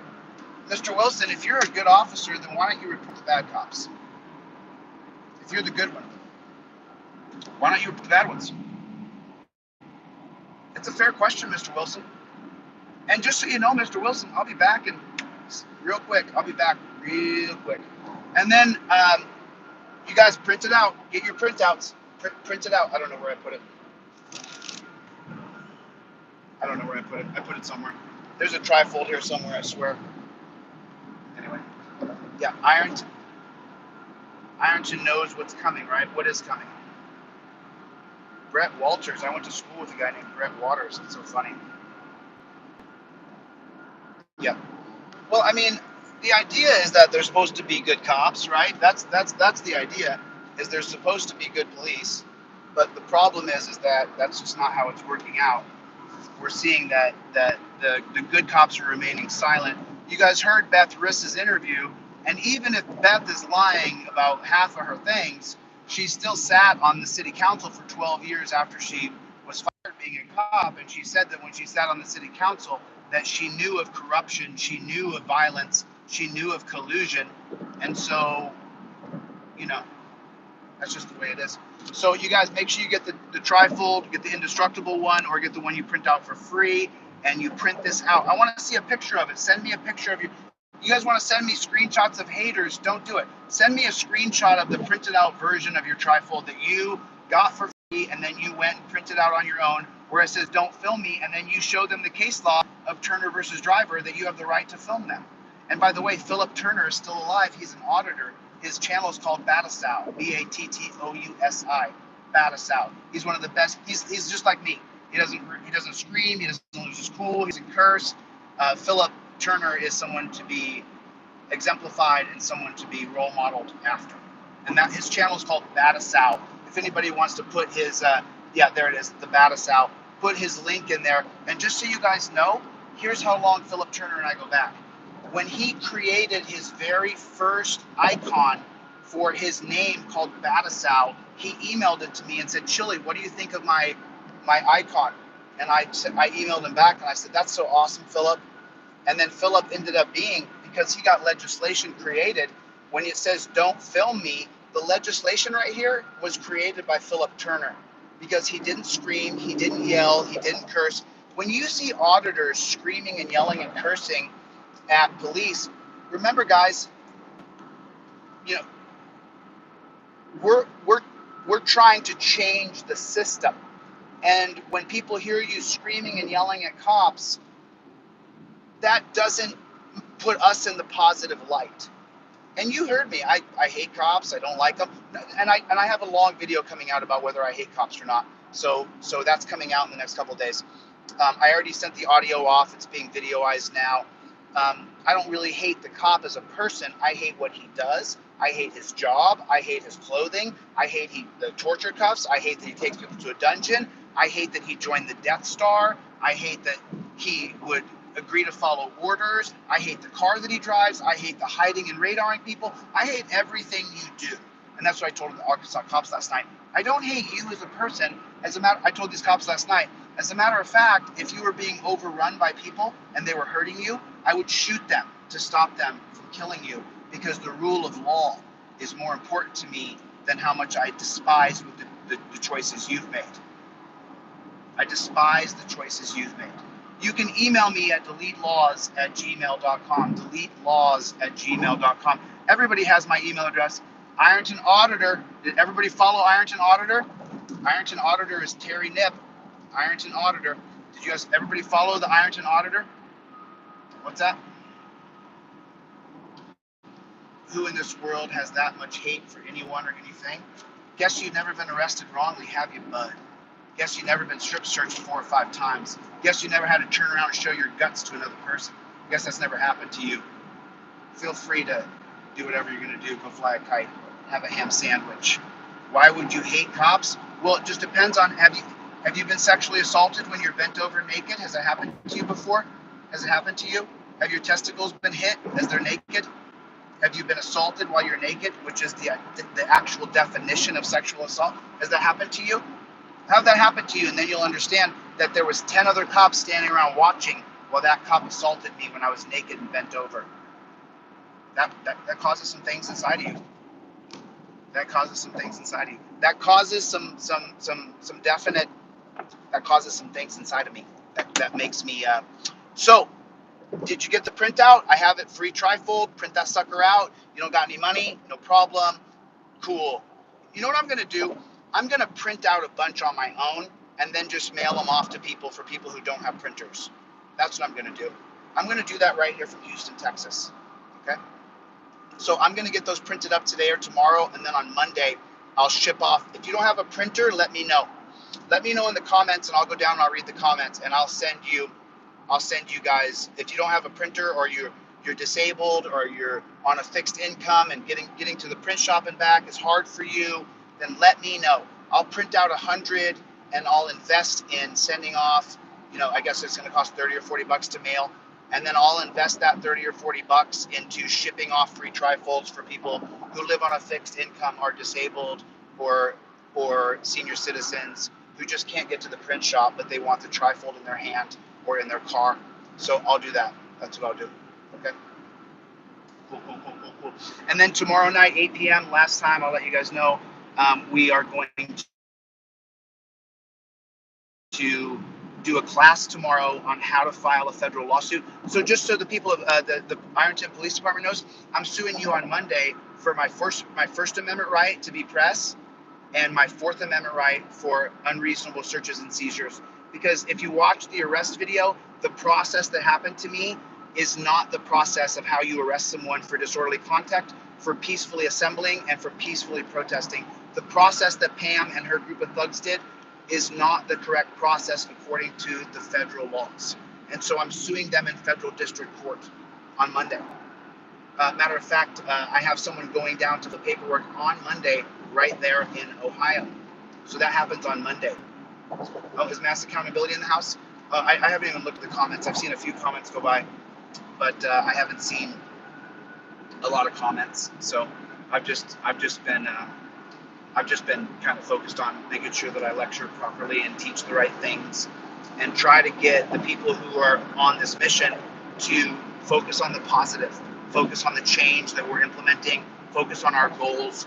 S1: Mr. Wilson, if you're a good officer, then why don't you report the bad cops? If you're the good one, why don't you report the bad ones? It's a fair question, Mr. Wilson. And just so you know, Mr. Wilson, I'll be back in real quick. I'll be back real quick. And then you guys print it out. Get your printouts. Print it out. I don't know where I put it. I don't know where I put it. I put it somewhere. There's a trifold here somewhere, I swear. Anyway. Yeah, Ironton knows what's coming, right? What is coming? Brett Walters. I went to school with a guy named Brett Waters. It's so funny. Yeah. Well, I mean, the idea is that they're supposed to be good cops, right? That's the idea. Is they're supposed to be good police, but the problem is that that's just not how it's working out. We're seeing that the good cops are remaining silent. You guys heard Beth Riss's interview, and even if Beth is lying about half of her things, she still sat on the city council for 12 years after she was fired being a cop, and she said that when she sat on the city council that she knew of corruption, she knew of violence, she knew of collusion, and so, you know, that's just the way it is. So you guys make sure you get the trifold, get the indestructible one, or get the one you print out for free, and you print this out. I want to see a picture of it. Send me a picture of you. You guys want to send me screenshots of haters? Don't do it. Send me a screenshot of the printed out version of your trifold that you got for free, and then you went and printed out on your own, where it says don't film me, and then you show them the case law of Turner versus Driver that you have the right to film them. And by the way, Philip Turner is still alive. He's an auditor. His channel is called Battousau, B-A-T-T-O-U-S-I, Battousau. He's one of the best. He's just like me. He doesn't scream. He doesn't lose his cool. He doesn't curse. Philip Turner is someone to be exemplified and someone to be role modeled after. And that his channel is called Battousau. If anybody wants to put his, yeah, there it is, the Battousau. Put his link in there. And just so you guys know, here's how long Philip Turner and I go back. When he created his very first icon for his name called Battousau, he emailed it to me and said, Chille, what do you think of my icon? And I emailed him back and I said, that's so awesome, Philip. And then Philip ended up being, because he got legislation created, when it says don't film me, the legislation right here was created by Philip Turner because he didn't scream, he didn't yell, he didn't curse. When you see auditors screaming and yelling and cursing at police, remember, guys, you know, we're trying to change the system. And when people hear you screaming and yelling at cops, that doesn't put us in the positive light. And you heard me. I hate cops. I don't like them. And I have a long video coming out about whether I hate cops or not. So that's coming out in the next couple of days. I already sent the audio off. It's being videoized now. I don't really hate the cop as a person. I hate what he does. I hate his job. I hate his clothing. I hate the torture cuffs. I hate that he takes people to a dungeon. I hate that he joined the Death Star. I hate that he would agree to follow orders. I hate the car that he drives. I hate the hiding and radaring people. I hate everything you do. And that's what I told the Arkansas cops last night. I don't hate you as a person. I told these cops last night, as a matter of fact, if you were being overrun by people and they were hurting you, I would shoot them to stop them from killing you, because the rule of law is more important to me than how much I despise the choices you've made. I despise the choices you've made. You can email me at DeletelawZ@gmail.com, DeletelawZ@gmail.com. Everybody has my email address. Ironton Auditor. Did everybody follow Ironton Auditor? Ironton Auditor is Terry Nip. Ironton Auditor. Did you guys, everybody follow the Ironton Auditor? What's that? Who in this world has that much hate for anyone or anything? Guess you've never been arrested wrongly, have you, bud? Guess you've never been strip searched 4 or 5 times. Guess you never had to turn around and show your guts to another person. Guess that's never happened to you. Feel free to do whatever you're going to do. Go fly a kite. Have a ham sandwich. Why would you hate cops? Well, it just depends on, have you been sexually assaulted when you're bent over naked? Has that happened to you before? Has it happened to you? Have your testicles been hit as they're naked? Have you been assaulted while you're naked, which is the actual definition of sexual assault? Has that happened to you? Have that happen to you, and then you'll understand that there was 10 other cops standing around watching while that cop assaulted me when I was naked and bent over. That causes some things inside of you. That causes some things inside of you. That causes some definite. That causes some things inside of me. That makes me. So, did you get the printout? I have it free Trifold. Print that sucker out. You don't got any money? No problem. Cool. You know what I'm gonna do? I'm gonna print out a bunch on my own and then just mail them off to people for people who don't have printers. That's what I'm gonna do. I'm gonna do that right here from Houston, Texas. Okay. So I'm going to get those printed up today or tomorrow, and then on Monday, I'll ship off. If you don't have a printer, let me know. Let me know in the comments, and I'll go down and I'll read the comments, and I'll send you guys. If you don't have a printer, or you're disabled, or you're on a fixed income and getting to the print shop and back is hard for you, then let me know. I'll print out 100, and I'll invest in sending off. I guess it's going to cost $30 or $40 to mail. And then I'll invest that $30 or $40 into shipping off free trifolds for people who live on a fixed income, are disabled, or senior citizens who just can't get to the print shop, but they want the trifold in their hand or in their car. So I'll do that. That's what I'll do. Okay. Cool. And then tomorrow night, 8 p.m. Last time, I'll let you guys know, we are going to do a class tomorrow on how to file a federal lawsuit. So just so the people of the Ironton Police Department knows, I'm suing you on Monday for my First Amendment right to be press and my Fourth Amendment right for unreasonable searches and seizures. Because if you watch the arrest video, the process that happened to me is not the process of how you arrest someone for disorderly conduct, for peacefully assembling, and for peacefully protesting. The process that Pam and her group of thugs did is not the correct process according to the federal laws. And so I'm suing them in federal district court on Monday. Matter of fact, I have someone going down to the paperwork on Monday right there in Ohio. So that happens on Monday. Oh, is mass accountability in the house? I haven't even looked at the comments. I've seen a few comments go by, but I haven't seen a lot of comments. So I've just been kind of focused on making sure that I lecture properly and teach the right things, and try to get the people who are on this mission to focus on the positive, focus on the change that we're implementing, focus on our goals.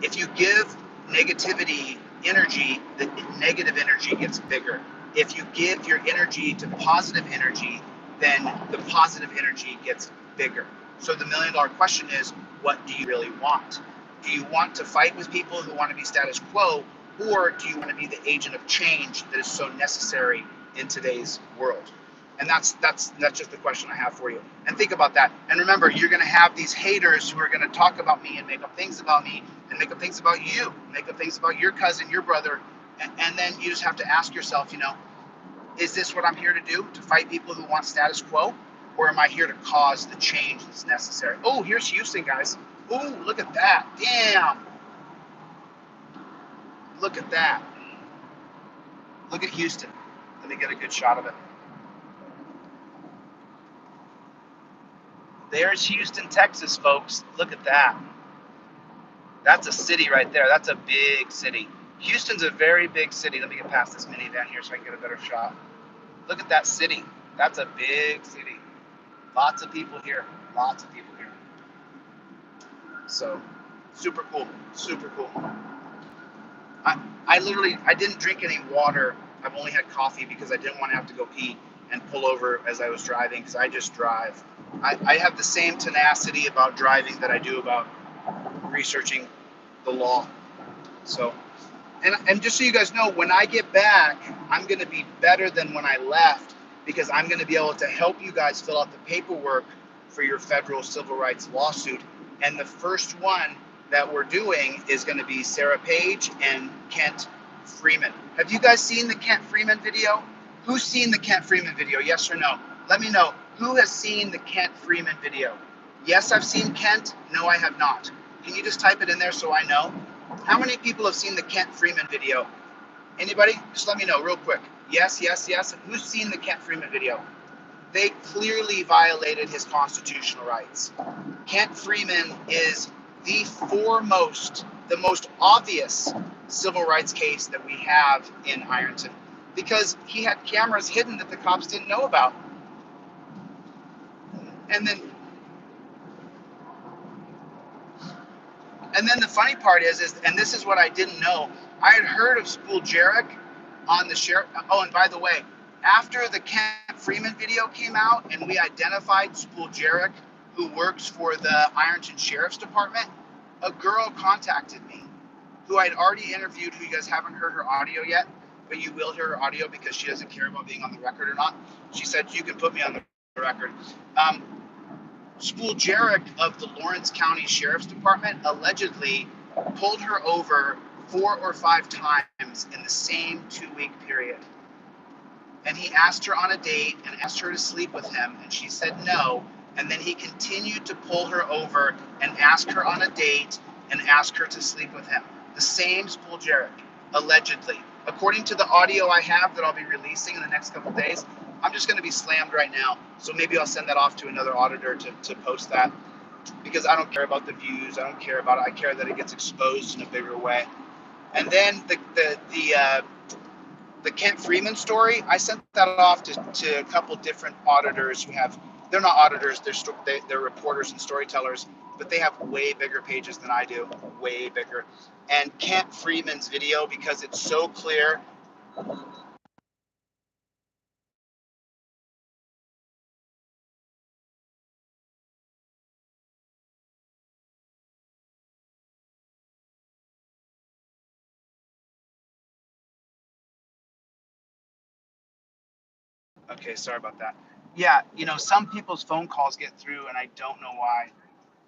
S1: If you give negativity energy, the negative energy gets bigger. If you give your energy to positive energy, then the positive energy gets bigger. So the $1 million question is, what do you really want? Do you want to fight with people who want to be status quo, or do you want to be the agent of change that is so necessary in today's world? And that's just the question I have for you. And think about that. And remember, you're going to have these haters who are going to talk about me and make up things about me and make up things about you, make up things about your cousin, your brother. And then you just have to ask yourself, is this what I'm here to do? To fight people who want status quo? Or am I here to cause the change that's necessary? Oh, here's Houston, guys. Oh, look at that. Damn. Look at that. Look at Houston. Let me get a good shot of it. There's Houston, Texas, folks. Look at that. That's a city right there. That's a big city. Houston's a very big city. Let me get past this minivan here so I can get a better shot. Look at that city. That's a big city. Lots of people here. Lots of people here. So, super cool. Super cool. I didn't drink any water. I've only had coffee because I didn't want to have to go pee and pull over as I was driving, because I just drive. I have the same tenacity about driving that I do about researching the law. So, and just so you guys know, when I get back, I'm going to be better than when I left, because I'm going to be able to help you guys fill out the paperwork for your federal civil rights lawsuit. And the first one that we're doing is going to be Sarah Page and Kent Freeman. Have you guys seen the Kent Freeman video? Who's seen the Kent Freeman video? Yes or no? Let me know. Who has seen the Kent Freeman video? Yes, I've seen Kent. No, I have not. Can you just type it in there so I know? How many people have seen the Kent Freeman video? Anybody? Just let me know real quick. Yes, yes, yes. Who's seen the Kent Freeman video? They clearly violated his constitutional rights. Kent Freeman is the foremost, the most obvious civil rights case that we have in Ironton, because he had cameras hidden that the cops didn't know about. And then the funny part is, and this is what I didn't know, I had heard of Spool Jarrett on the sheriff. Oh, and by the way, after the Kent Freeman video came out and we identified Spool Jarrett, who works for the Ironton Sheriff's Department, a girl contacted me who I'd already interviewed, who you guys haven't heard her audio yet, but you will hear her audio because she doesn't care about being on the record or not. She said, you can put me on the record. Spool Jarrett of the Lawrence County Sheriff's Department allegedly pulled her over 4 or 5 times in the same 2-week period. And he asked her on a date and asked her to sleep with him, and she said no. And then he continued to pull her over and ask her on a date and ask her to sleep with him. The same Spool Jarrett, allegedly. According to the audio I have that I'll be releasing in the next couple of days, I'm just going to be slammed right now. So maybe I'll send that off to another auditor to post that, because I don't care about the views. I don't care about it. I care that it gets exposed in a bigger way. And then the Kent Freeman story, I sent that off to a couple different auditors who have, they're not auditors, they're reporters and storytellers, but they have way bigger pages than I do, way bigger. And Kent Freeman's video, because it's so clear. Okay, sorry about that. Yeah, some people's phone calls get through and I don't know why.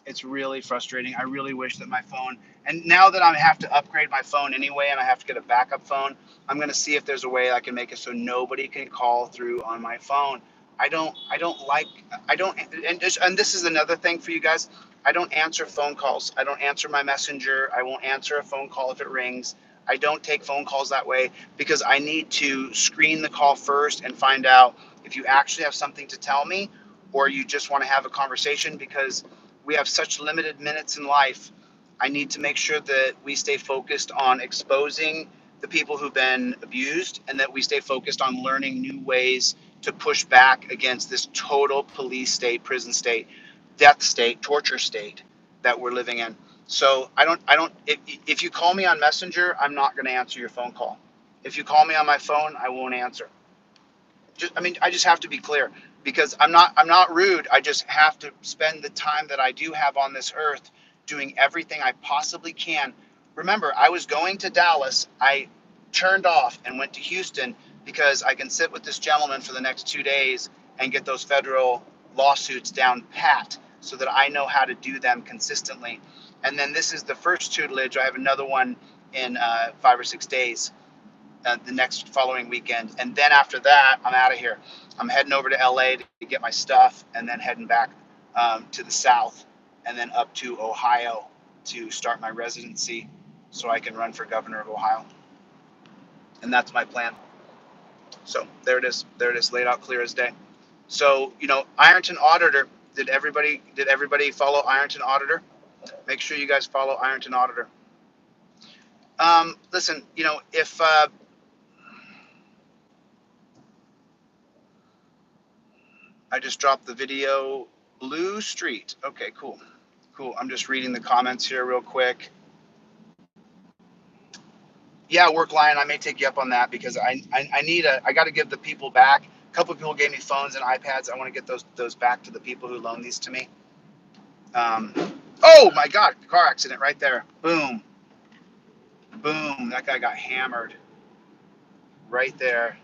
S1: It's really frustrating. I really wish that my phone, and now that I have to upgrade my phone anyway and I have to get a backup phone, I'm going to see if there's a way I can make it so nobody can call through on my phone. I don't like, I don't, and this is another thing for you guys. I don't answer phone calls. I don't answer my messenger. I won't answer a phone call if it rings. I don't take phone calls that way because I need to screen the call first and find out if you actually have something to tell me or you just want to have a conversation, because we have such limited minutes in life. I need to make sure that we stay focused on exposing the people who've been abused, and that we stay focused on learning new ways to push back against this total police state, prison state, death state, torture state that we're living in. So if you call me on Messenger, I'm not going to answer your phone call. If you call me on my phone, I won't answer. I just have to be clear, because I'm not rude. I just have to spend the time that I do have on this earth doing everything I possibly can. Remember, I was going to Dallas. I turned off and went to Houston because I can sit with this gentleman for the next 2 days and get those federal lawsuits down pat so that I know how to do them consistently. And then this is the first tutelage. I have another one in 5 or 6 days. The next following weekend, and then after that I'm out of here. I'm heading over to LA to get my stuff, and then heading back to the south, and then up to Ohio to start my residency so I can run for governor of Ohio. And that's my plan. So there it is laid out clear as day. So Ironton Auditor, did everybody follow Ironton Auditor? Make sure you guys follow Ironton Auditor. Listen, if I just dropped the video. Blue Street. Okay, cool. I'm just reading the comments here real quick. Yeah, Work Lion, I may take you up on that, because I got to give the people back. A couple of people gave me phones and iPads. I want to get those back to the people who loaned these to me. Oh my God, car accident right there. Boom. Boom. That guy got hammered right there.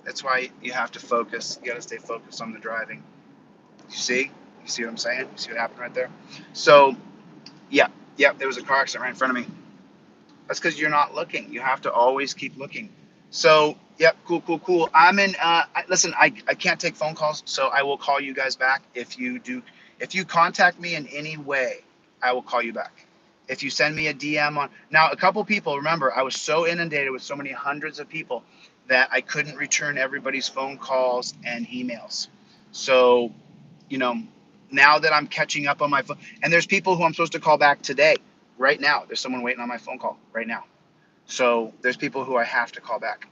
S1: That's why you have to focus. You got to stay focused on the driving. You see what I'm saying? You see what happened right there? So, yeah, there was a car accident right in front of me. That's because you're not looking. You have to always keep looking. So, yep, cool. I'm in. Listen, I can't take phone calls, so I will call you guys back. If you contact me in any way, I will call you back. If you send me a DM on, now a couple people, remember, I was so inundated with so many hundreds of people that I couldn't return everybody's phone calls and emails. So, you know, now that I'm catching up on my phone, and there's people who I'm supposed to call back today, right now. There's someone waiting on my phone call right now. So there's people who I have to call back.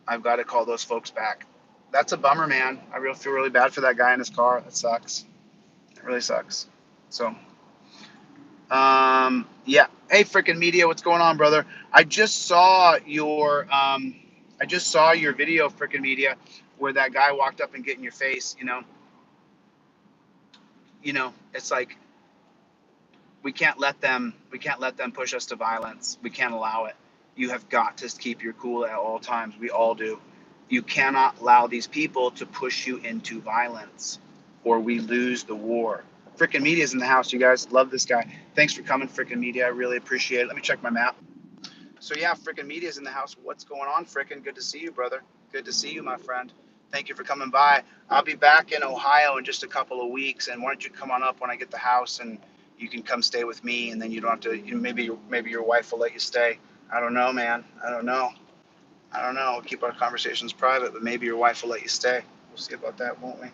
S1: I've got to call those folks back. That's a bummer, man. I really feel really bad for that guy in his car. That sucks. It really sucks. So, yeah. Hey, freaking media, what's going on, brother? I just saw your video, freaking media, where that guy walked up and get in your face. It's like we can't let them push us to violence. We can't allow it. You have got to keep your cool at all times. We all do. You cannot allow these people to push you into violence, or we lose the war. Frickin' media's in the house, you guys. Love this guy. Thanks for coming, frickin' media. I really appreciate it. Let me check my map. So yeah, frickin' media's in the house. What's going on, frickin'? Good to see you, brother. Good to see you, my friend. Thank you for coming by. I'll be back in Ohio in just a couple of weeks, and why don't you come on up when I get the house, and you can come stay with me, and then you don't have to. Maybe your wife will let you stay. I don't know, man. I don't know. We'll keep our conversations private, but maybe your wife will let you stay. We'll see about that, won't we?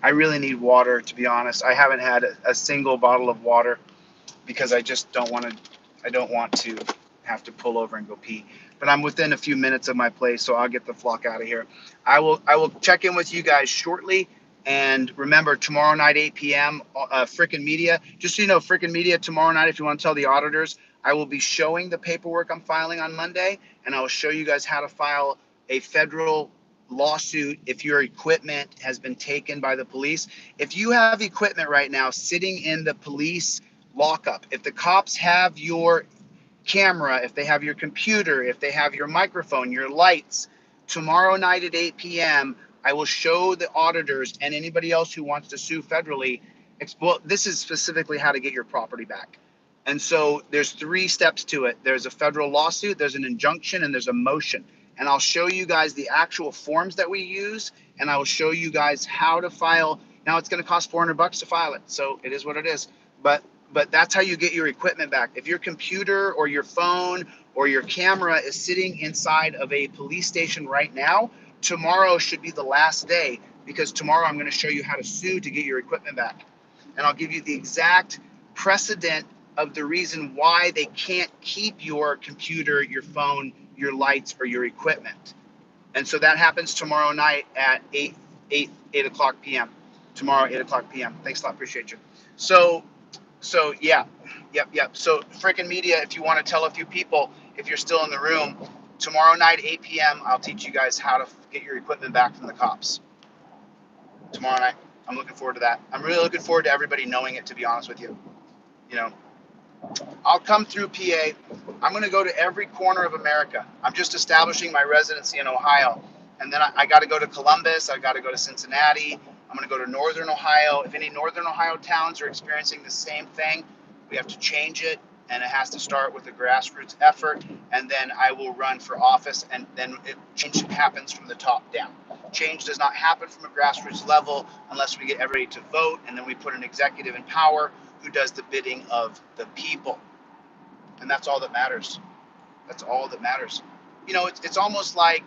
S1: I really need water, to be honest. I haven't had a single bottle of water because I just don't want to. I don't want to have to pull over and go pee. But I'm within a few minutes of my place, so I'll get the flock out of here. I will check in with you guys shortly. And remember, tomorrow night, 8 p.m., frickin' media. Just so you know, frickin' media, tomorrow night, if you want to tell the auditors, I will be showing the paperwork I'm filing on Monday, and I will show you guys how to file a federal lawsuit if your equipment has been taken by the police. If you have equipment right now sitting in the police lockup, if the cops have your camera, if they have your computer, if they have your microphone, your lights, tomorrow night at 8 p.m., I will show the auditors and anybody else who wants to sue federally. Well, this is specifically how to get your property back. And so there's 3 steps to it. There's a federal lawsuit, there's an injunction, and there's a motion. And I'll show you guys the actual forms that we use, and I will show you guys how to file. Now it's going to cost $400 to file it, so it is what it is. But that's how you get your equipment back. If your computer or your phone or your camera is sitting inside of a police station right now, tomorrow should be the last day, because tomorrow I'm going to show you how to sue to get your equipment back. And I'll give you the exact precedent of the reason why they can't keep your computer, your phone, your lights, or your equipment. And so that happens tomorrow night at 8 o'clock p.m. Tomorrow, 8 o'clock p.m. Thanks a lot. Appreciate you. So yeah. Yep. So frickin' media, if you want to tell a few people, if you're still in the room, tomorrow night, 8 p.m., I'll teach you guys how to get your equipment back from the cops. Tomorrow night. I'm looking forward to that. I'm really looking forward to everybody knowing it, to be honest with you. I'll come through PA. I'm going to go to every corner of America. I'm just establishing my residency in Ohio. And then I got to go to Columbus. I got to go to Cincinnati. I'm going to go to Northern Ohio. If any Northern Ohio towns are experiencing the same thing, we have to change it. And it has to start with a grassroots effort. And then I will run for office. And then change happens from the top down. Change does not happen from a grassroots level unless we get everybody to vote. And then we put an executive in power who does the bidding of the people. And that's all that matters. That's all that matters. It's almost like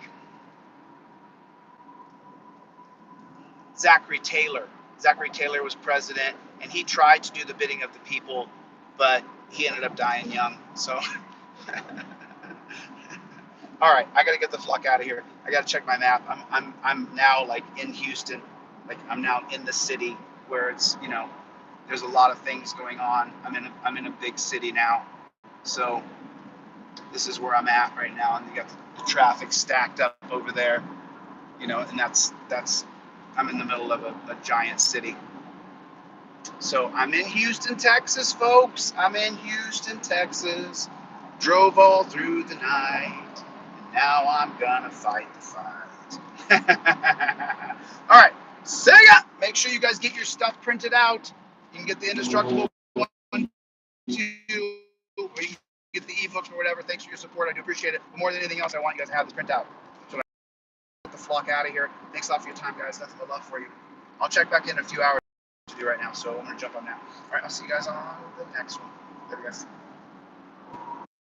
S1: Zachary Taylor. Zachary Taylor was president, and he tried to do the bidding of the people, but he ended up dying young. So, all right, I got to get the flock out of here. I got to check my map. I'm now like in Houston. Like I'm now in the city where it's, there's a lot of things going on. I'm in a big city now. So this is where I'm at right now, and you got the traffic stacked up over there, and that's I'm in the middle of a giant city. So I'm in Houston, Texas, folks. I'm in Houston, Texas. Drove all through the night, and now I'm gonna fight the fight. All right, see ya. Make sure you guys get your stuff printed out. You can get the Indestructible 1, 2, or you can get the ebooks or whatever. Thanks for your support. I do appreciate it. But more than anything else, I want you guys to have this print out. So I get the flock out of here. Thanks a lot for your time, guys. Nothing but love for you. I'll check back in a few hours to do right now. So I'm going to jump on now. All right, I'll see you guys on the next one. Later, guys.